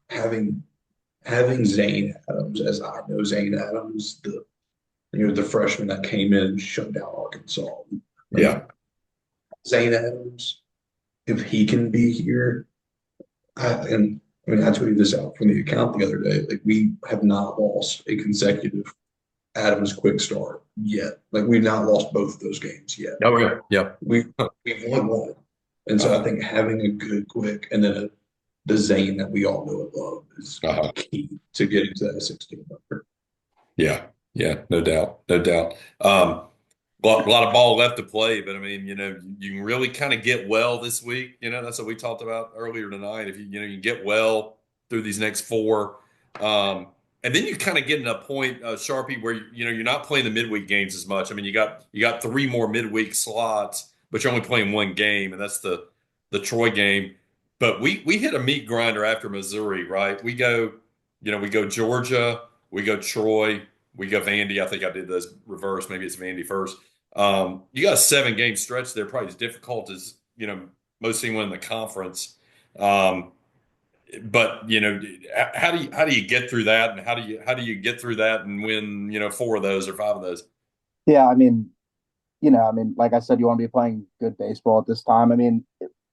having Zane Adams, as I know Zane Adams, the freshman that came in and shut down Arkansas. Yeah. Zane Adams, if he can be here, I tweeted this out from the account the other day. Like, we have not lost a consecutive Adams quick start yet. Like, we've not lost both of those games yet. Oh yeah, yeah. We've won one, and so I think having a good quick and then the Zane that we all know and love is key to getting to that 16 number. Yeah, no doubt. A lot of ball left to play, but I mean, you can really kind of get well this week. That's what we talked about earlier tonight. If you get well through these next four, and then you kind of get in a point, Sharpie, where you're not playing the midweek games as much. I mean, you got 3 more midweek slots, but you're only playing one game, and that's the Troy game. But we hit a meat grinder after Missouri, right? We go Georgia, we go Troy, we go Vandy. I think I did this reverse. Maybe it's Vandy first. You got a 7-game stretch there, probably as difficult as most anyone in the conference. But how do you get through that, and how do you get through that and win 4 of those or 5 of those? Yeah, like I said, you want to be playing good baseball at this time.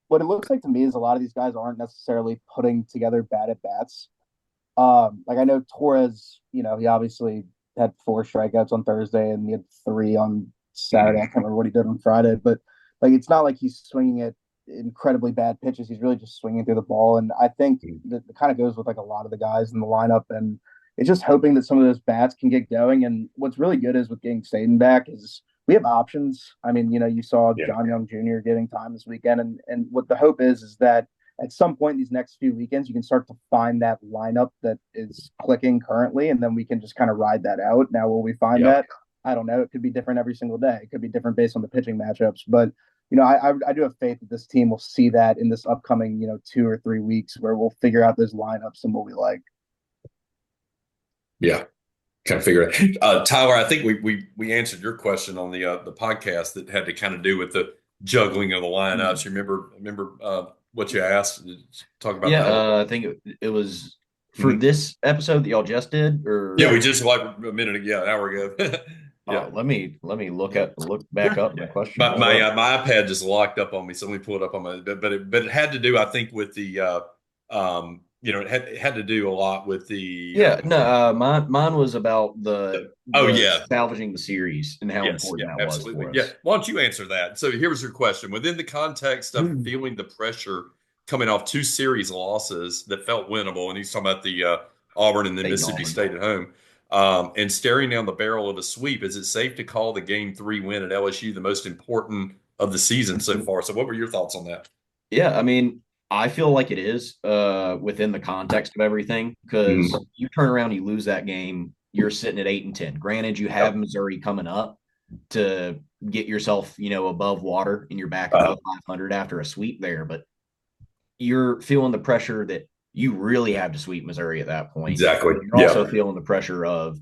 What it looks like to me is a lot of these guys aren't necessarily putting together bad at bats. Like I know Torres, he obviously had 4 strikeouts on Thursday and he had 3 on Saturday. I can't remember what he did on Friday, but like it's not like he's swinging at incredibly bad pitches. He's really just swinging through the ball, and I think that it kind of goes with like a lot of the guys in the lineup. And it's just hoping that some of those bats can get going. And what's really good is with getting Staten back is we have options. You saw John Young Jr. getting time this weekend, and what the hope is that at some point these next few weekends you can start to find that lineup that is clicking currently, and then we can just kind of ride that out. Now, will we find that? I don't know. It could be different every single day. It could be different based on the pitching matchups. But, I do have faith that this team will see that in this upcoming, 2 or 3 weeks where we'll figure out those lineups and what we like. Yeah. Kind of figure it out. Tyler, I think we answered your question on the podcast that had to kind of do with the juggling of the lineups. You remember what you asked? Talk about that. I think it was for this episode that y'all just did, or we just like a minute ago, an hour ago. Yeah. Let me look back up my question. My iPad just locked up on me, so let me pull it up on my. But it had to do, I think, with the it had to do a lot with the. Mine was about the salvaging the series and how important that absolutely. was for us. Why don't you answer that? So here's your question: within the context of feeling the pressure coming off 2 series losses that felt winnable, and he's talking about the Auburn and then Mississippi State at home. And staring down the barrel of a sweep, is it safe to call the Game 3 win at LSU the most important of the season so far? So what were your thoughts on that? Yeah, I feel like it is within the context of everything, because you turn around, you lose that game, you're sitting at 8-10. Granted, you have Missouri coming up to get yourself, above water, and you're back above 500 after a sweep there, but you're feeling the pressure that you really have to sweep Missouri at that point. Exactly. You're also feeling the pressure of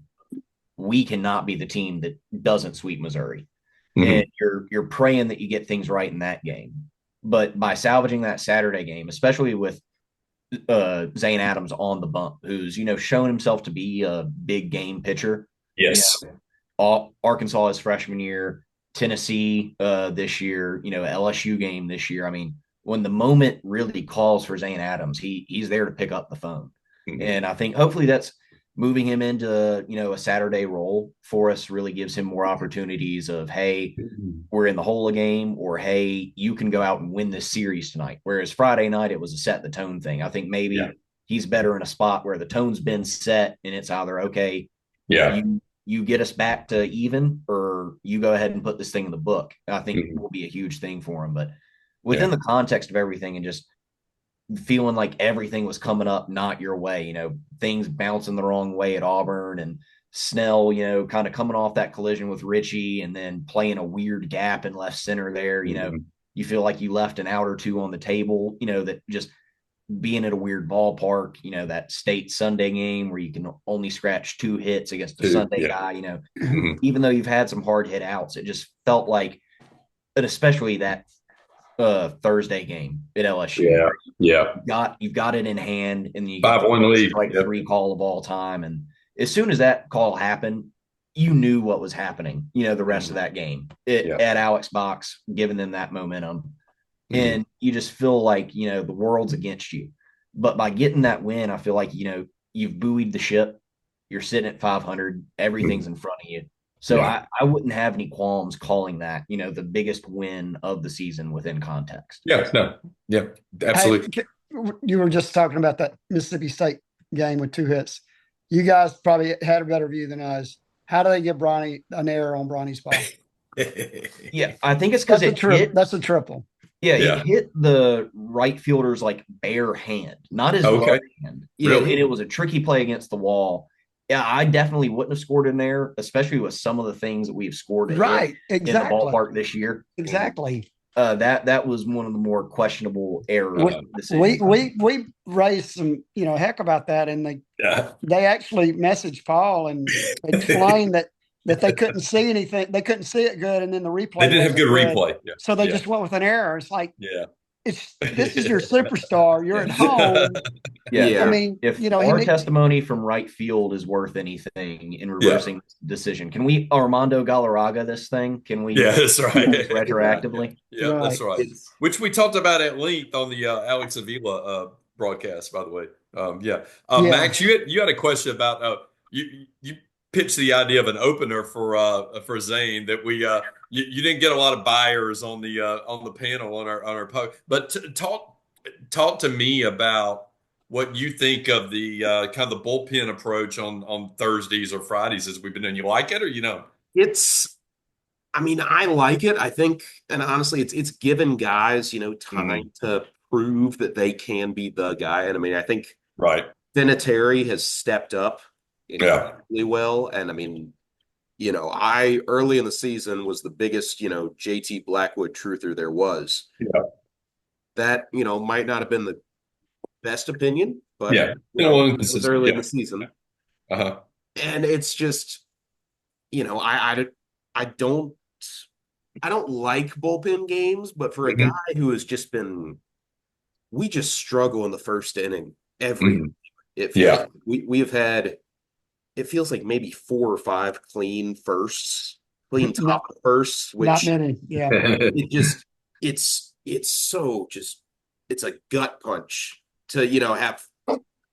we cannot be the team that doesn't sweep Missouri. And you're praying that you get things right in that game. But by salvaging that Saturday game, especially with Zane Adams on the bump, who's, shown himself to be a big game pitcher. Yes. Arkansas his freshman year, Tennessee this year, LSU game this year. When the moment really calls for Zane Adams, he's there to pick up the phone. And I think hopefully that's moving him into, a Saturday role for us, really gives him more opportunities of, hey, we're in the hole a game, or, hey, you can go out and win this series tonight. Whereas Friday night, it was a set the tone thing. I think maybe he's better in a spot where the tone's been set and it's either, okay, you get us back to even, or you go ahead and put this thing in the book. I think it will be a huge thing for him. But within the context of everything and just feeling like everything was coming up not your way, things bouncing the wrong way at Auburn and Snell, kind of coming off that collision with Richie and then playing a weird gap in left center there, you feel like you left an out or two on the table, that just being at a weird ballpark, that state Sunday game where you can only scratch 2 hits against the Sunday guy, even though you've had some hard hit outs, it just felt like, and especially that Thursday game at LSU. You've got it in hand, and you get 5-1 lead, strike 3 call of all time. And as soon as that call happened, you knew what was happening, the rest of that game at Alex Box, giving them that momentum. And you just feel like, the world's against you. But by getting that win, I feel like, you've buoyed the ship. You're sitting at 500. Everything's in front of you. So I wouldn't have any qualms calling that, the biggest win of the season within context. Yeah, absolutely. Hey, you were just talking about that Mississippi State game with 2 hits. You guys probably had a better view than us. How do they give Bronny an error on Bronny's ball? Yeah, I think it's because that's a triple. Yeah, it hit the right fielder's bare hand, not his left hand. And it was a tricky play against the wall. Yeah, I definitely wouldn't have scored in there, especially with some of the things that we've scored in the ballpark this year. Exactly. That was one of the more questionable errors. We raised some heck about that, and they actually messaged Paul and explained that they couldn't see anything, they couldn't see it good, and then the replay they didn't have good replay, so they just went with an error. It's like this is your superstar. You're at home. Yeah. I mean, if our testimony from right field is worth anything in reversing this decision, can we Armando Galarraga this thing? Can we? Yeah, that's right. Retroactively. Yeah, that's right. Which we talked about at length on the Alex Avila broadcast, by the way. Max, you had a question about you pitched the idea of an opener for Zane that we you didn't get a lot of buyers on the panel on our post, but talk to me about what you think of the kind of the bullpen approach on Thursdays or Fridays as we've been doing. You like it or you don't? I like it. I think, and honestly, it's given guys, time to prove that they can be the guy. And I think Vinatieri has stepped up incredibly well. And I early in the season was the biggest, JT Blackwood truther there was. That, might not have been the best opinion, but it was early in the season. And it's just, I don't like bullpen games, but for a guy who has just been, we just struggle in the first inning every we have had, it feels like maybe 4 or 5 clean top of firsts, which not many. it's so just, it's a gut punch to have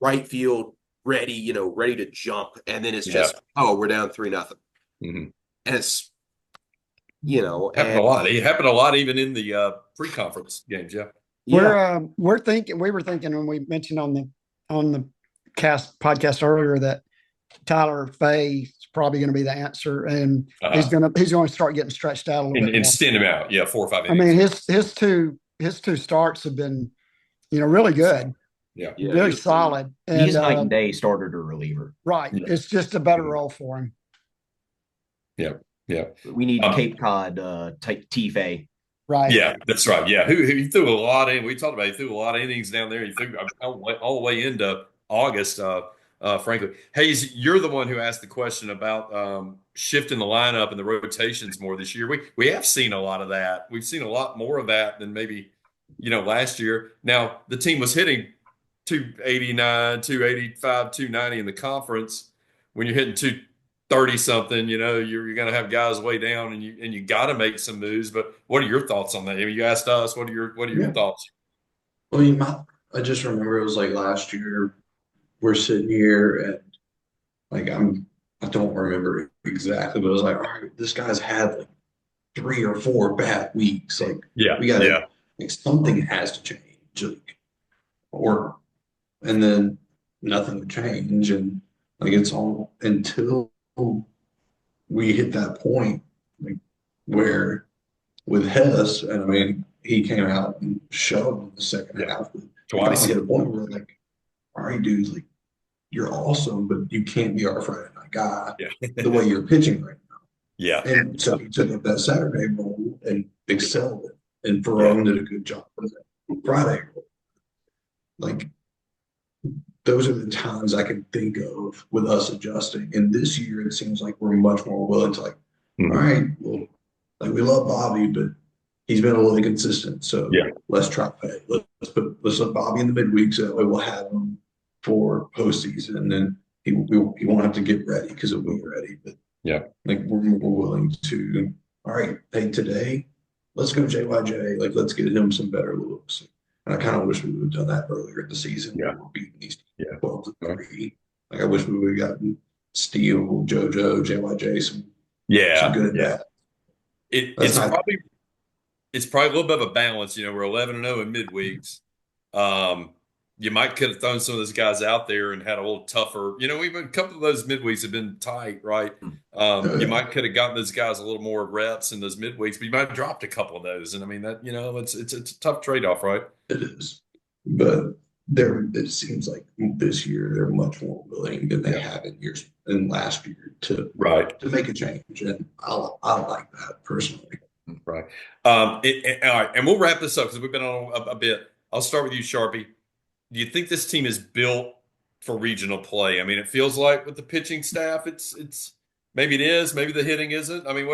right field ready to jump, and then it's just we're down 3-0. And it's happened a lot. It happened a lot even in the pre-conference games. We were thinking when we mentioned on the podcast earlier that Tyler Fay is probably going to be the answer, and he's going to start getting stretched out a little bit and stand him out. 4 or 5 innings. I mean, his two starts have been really good. Very solid. And he's night and day starter to reliever. Right. It's just a better role for him. We need Cape Cod T-Fay. Right. Yeah, that's right. Yeah. He threw a lot in. We talked about he threw a lot of innings down there. He threw all the way into August, frankly. Hayes, you're the one who asked the question about shifting the lineup and the rotations more this year. We have seen a lot of that. We've seen a lot more of that than maybe, last year. Now, the team was hitting 289, 285, 290 in the conference. When you're hitting 230 something, you're going to have guys way down, and you got to make some moves. But what are your thoughts on that? You asked us. What are your thoughts? Well, I just remember it was like last year. We're sitting here and I don't remember exactly, but it was like, all right, this guy's had 3 or 4 bad weeks. We got to something has to change, and then nothing would change, and it's all until we hit that point where with Hess, and he came out and shoved in the second half. Twice. Hit a point where all right, dude, you're awesome, but you can't be our Friday night guy Yeah. the way you're pitching right now. Yeah. And so he took up that Saturday role and excelled it. And Ferrone did a good job with it. Friday, like those are the times I can think of with us adjusting. And this year, it seems like we're much more willing to all right, well, like we love Bobby, but he's been a little inconsistent. So let's try pay. Let's let Bobby in the midweek so that way we'll have him for postseason, and then he won't have to get ready because he'll be ready. But like we're more willing to. All right, hey, today let's go JYJ. Like let's get him some better looks. And I kind of wish we would have done that earlier in the season. Yeah. We were beating these 12-3. Like I wish we would have gotten Steele, JoJo, JYJ some good at that. It's probably a little bit of a balance. You know, we're 11-0 in midweeks. You might could have thrown some of those guys out there and had a little tougher. You know, even a couple of those midweeks have been tight, right? You might could have gotten those guys a little more reps in those midweeks, but you might have dropped a couple of those. And I mean that, you know, it's a tough trade-off, right? It is, but it seems like this year they're much more willing than they have in last year to make a change, and I like that personally. Right. All right, and we'll wrap this up because we've been on a bit. I'll start with you, Sharpie. Do you think this team is built for regional play? I mean, it feels like with the pitching staff, it's maybe it is, maybe the hitting isn't. I mean,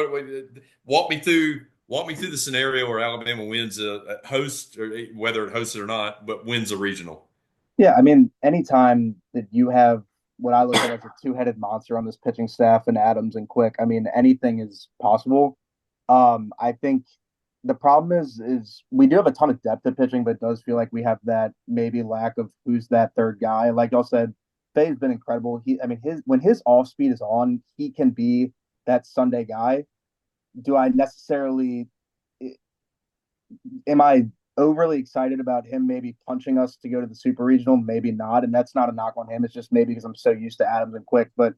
walk me through the scenario where Alabama wins a host, or whether it hosts it or not, but wins a regional. Yeah, I mean, anytime that you have what I look at as a two-headed monster on this pitching staff and Adams and Quick, I mean, anything is possible. I think the problem is we do have a ton of depth at pitching, but it does feel like we have that maybe lack of who's that third guy. Like y'all said, Faye's been incredible. When his off speed is on, he can be that Sunday guy. Do I necessarily am I overly excited about him maybe punching us to go to the super regional? Maybe not. And that's not a knock on him. It's just maybe because I'm so used to Adams and Quick. But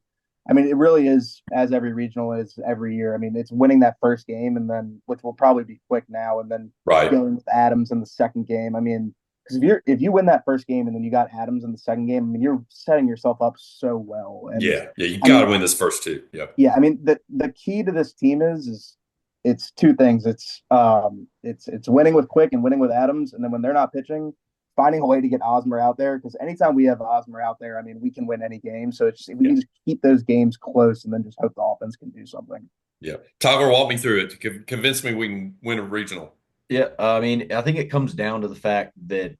I mean, it really is, as every regional is every year. I mean, it's winning that first game, and then which will probably be Quick now, and then going with Adams in the second game. I mean, because if you win that first game and then you got Adams in the second game, I mean, you're setting yourself up so well. And you got to win this first two. Yeah, I mean, the key to this team is it's two things. It's winning with Quick and winning with Adams, and then when they're not pitching, finding a way to get Osmer out there, because anytime we have Osmer out there, I mean, we can win any game. So it's we can just keep those games close and then just hope the offense can do something. Yeah. Tyler, walk me through it to convince me we can win a regional. Yeah. I mean, I think it comes down to the fact that,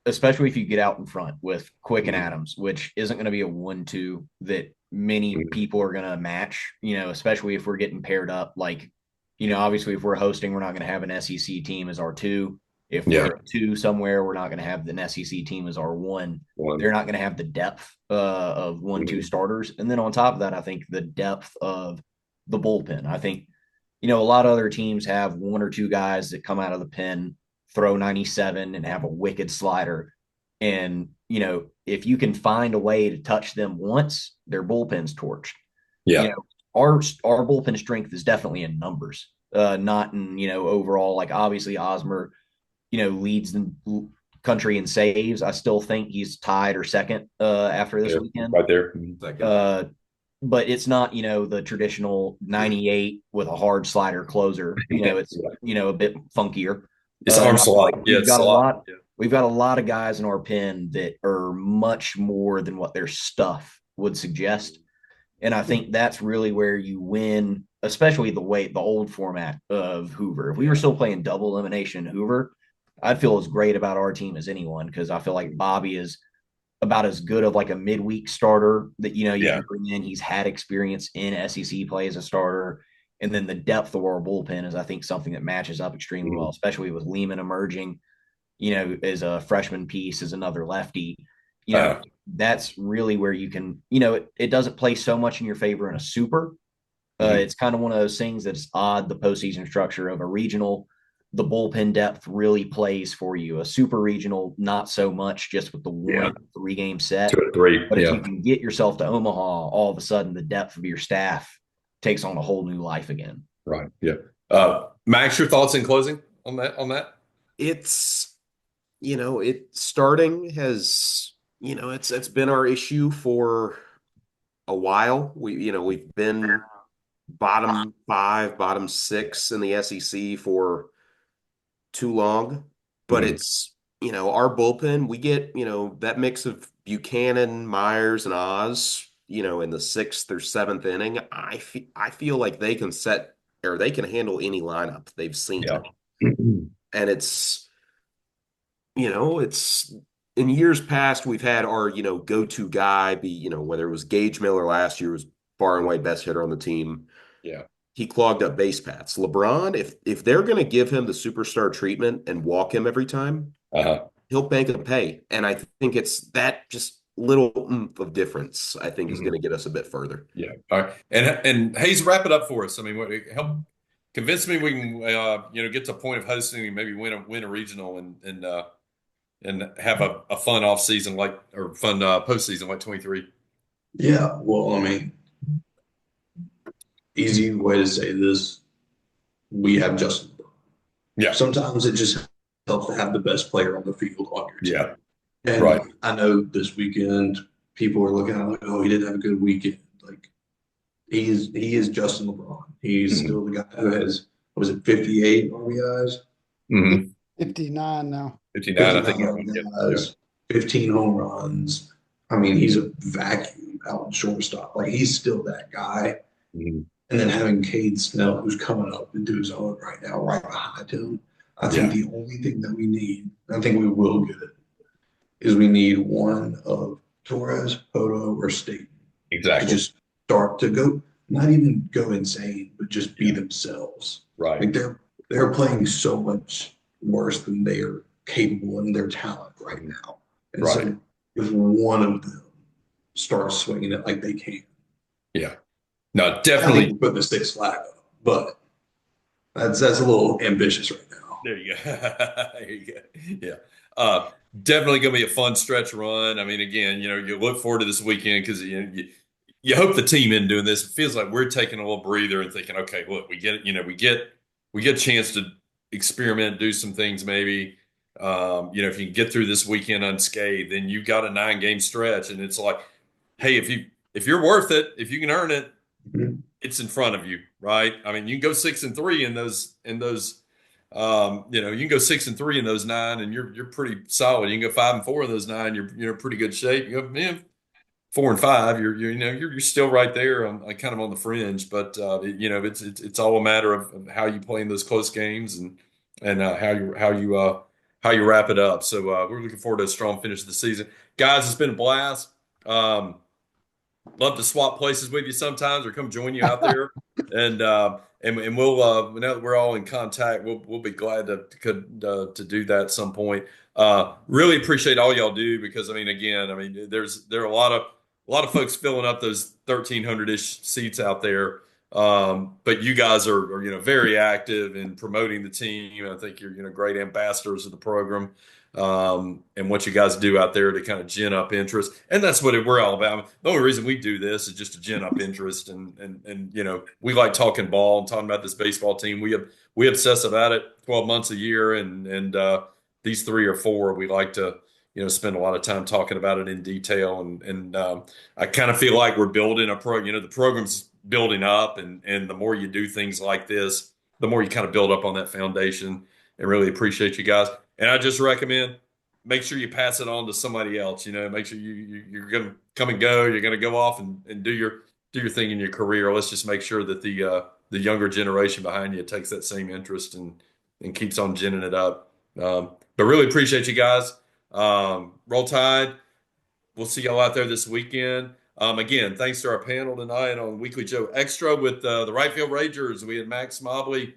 especially if you get out in front with Quick and Adams, which isn't going to be a 1-2 that many people are going to match, you know, especially if we're getting paired up. Like, you know, obviously if we're hosting, we're not going to have an SEC team as our 2. If we're at 2 somewhere, we're not going to have an SEC team as our 1. They're not going to have the depth of 1-2 starters. And then on top of that, I think the depth of the bullpen. I think, you know, a lot of other teams have 1 or 2 guys that come out of the pen, throw 97 and have a wicked slider. And, you know, if you can find a way to touch them once, their bullpen's torched. Yeah. You know, our bullpen strength is definitely in numbers, not in, you know, overall. Like obviously Osmer, you know, leads the country in saves. I still think he's tied or second after this weekend. Right there. But it's not, you know, the traditional 98 with a hard slider closer. You know, it's, you know, a bit funkier. It's arm slot. We've got a lot of guys in our pen that are much more than what their stuff would suggest. And I think that's really where you win, especially the old format of Hoover. If we were still playing double elimination in Hoover, I'd feel as great about our team as anyone, because I feel like Bobby is about as good of like a midweek starter that, you know, you can bring in. He's had experience in SEC play as a starter. And then the depth of our bullpen is, I think, something that matches up extremely well, especially with Lehman emerging, you know, as a freshman piece, as another lefty. You know, that's really where you can, you know, it doesn't play so much in your favor in a super. It's kind of one of those things that's odd, the postseason structure of a regional. The bullpen depth really plays for you. A super regional, not so much, just with the 1 3-game set. 2 or 3. But if you can get yourself to Omaha, all of a sudden the depth of your staff takes on a whole new life again. Right. Yeah. Max, your thoughts in closing on that? It's, you know, it starting has, you know, it's been our issue for a while. We've been bottom 5, bottom 6 in the SEC for too long, but it's, our bullpen, we get, that mix of Buchanan, Myers, and Oz, in the 6th or 7th inning. I feel like they can they can handle any lineup they've seen. Yeah. And it's in years past, we've had our, go-to guy be, whether it was Gage Miller last year was far and away best hitter on the team. Yeah. He clogged up base paths. LeBron, if they're going to give him the superstar treatment and walk him every time, he'll bank and pay. And I think it's that just little oomph of difference, I think, is going to get us a bit further. Yeah. All right. And Hayes, wrap it up for us. I mean, help convince me we can, get to a point of hosting and maybe win a regional and have a fun off season or fun postseason like 23. Yeah. Well, I mean, easy way to say this, we have Justin. Yeah. Sometimes it just helps to have the best player on the field on your team. Yeah. And right. I know this weekend people are looking at like, oh, he didn't have a good weekend. Like he is Justin LeBron. He's still the guy who has, was it 58 RBIs? 59 now. 59, I think. RBIs, 15 home runs. I mean, he's a vacuum out in shortstop. Like he's still that guy. And then having Cade Snell, who's coming up into his own right now, right behind him. I think the only thing that we need, I think we will get it, is we need one of Torres, Poto, or Staten. Exactly. To just start to go, not even go insane, but just be themselves. Right. Like they're playing so much worse than they are capable in their talent right now. And so if one of them starts swinging it like they can. Yeah. No, definitely put the 6 flag up, but that's a little ambitious right now. There you go. There you go. Yeah. Definitely going to be a fun stretch run. I mean, again, you look forward to this weekend because you hope the team in doing this. It feels like we're taking a little breather and thinking, okay, look, we get it. We get a chance to experiment, do some things maybe. If you can get through this weekend unscathed, then you've got a 9-game stretch, and it's like, hey, if you're worth it, if you can earn it, it's in front of you, right? I mean, you can go 6-3 in those. You can go 6-3 in those 9, and you're pretty solid. You can go 5-4 in those 9, you're in pretty good shape. You go 4-5, you're still right there, kind of on the fringe. But it's all a matter of how you play in those close games and how you wrap it up. So we're looking forward to a strong finish of the season, guys. It's been a blast. Love to swap places with you sometimes, or come join you out there, and we'll now that we're all in contact, we'll be glad to do that at some point. Really appreciate all y'all do, because there are a lot of folks filling up those 1,300-ish seats out there, but you guys are very active in promoting the team. I think you're great ambassadors of the program. And what you guys do out there to kind of gin up interest. And that's what we're all about. The only reason we do this is just to gin up interest. And we like talking ball and talking about this baseball team. We obsess about it 12 months a year. And these 3 or 4, we like to, spend a lot of time talking about it in detail. And I kind of feel like we're building the program's building up. And the more you do things like this, the more you kind of build up on that foundation. And really appreciate you guys. And I just recommend, make sure you pass it on to somebody else. Make sure you're going to come and go. You're going to go off and do your thing in your career. Let's just make sure that the younger generation behind you takes that same interest and keeps on ginning it up. But really appreciate you guys. Roll Tide. We'll see y'all out there this weekend. Again, thanks to our panel tonight on Weekly Joe Extra with the Right Field Rangers. We had Max Mobley,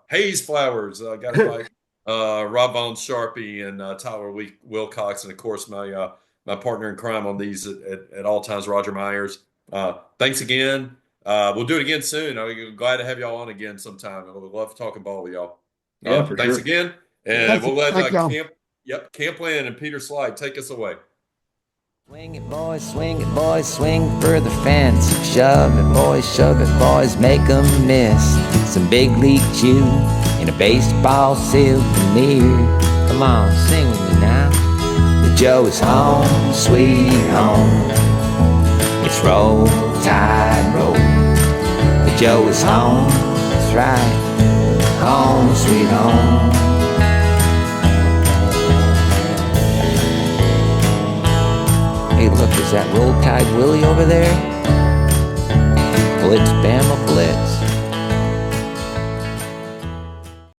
Hayes Flowers, got it by Rob Von Sharpie, and Tyler Wilcox, and of course my partner in crime on these at all times, Roger Myers. Thanks again. We'll do it again soon. I'm glad to have y'all on again sometime. I would love talking ball with y'all. Thanks again, and we'll let Campland and Peter Slide take us away. Swing it, boys, swing for the fence. Shove it, boys, make 'em miss. Some big league chew in a baseball souvenir. Come on, sing with me now. The Joe is home, sweet home. It's Let's roll, tide, roll. Joe is home, that's right. Home, sweet home. Hey, look, is that Roll Tide Willie over there? Well, it's Bama Blitz.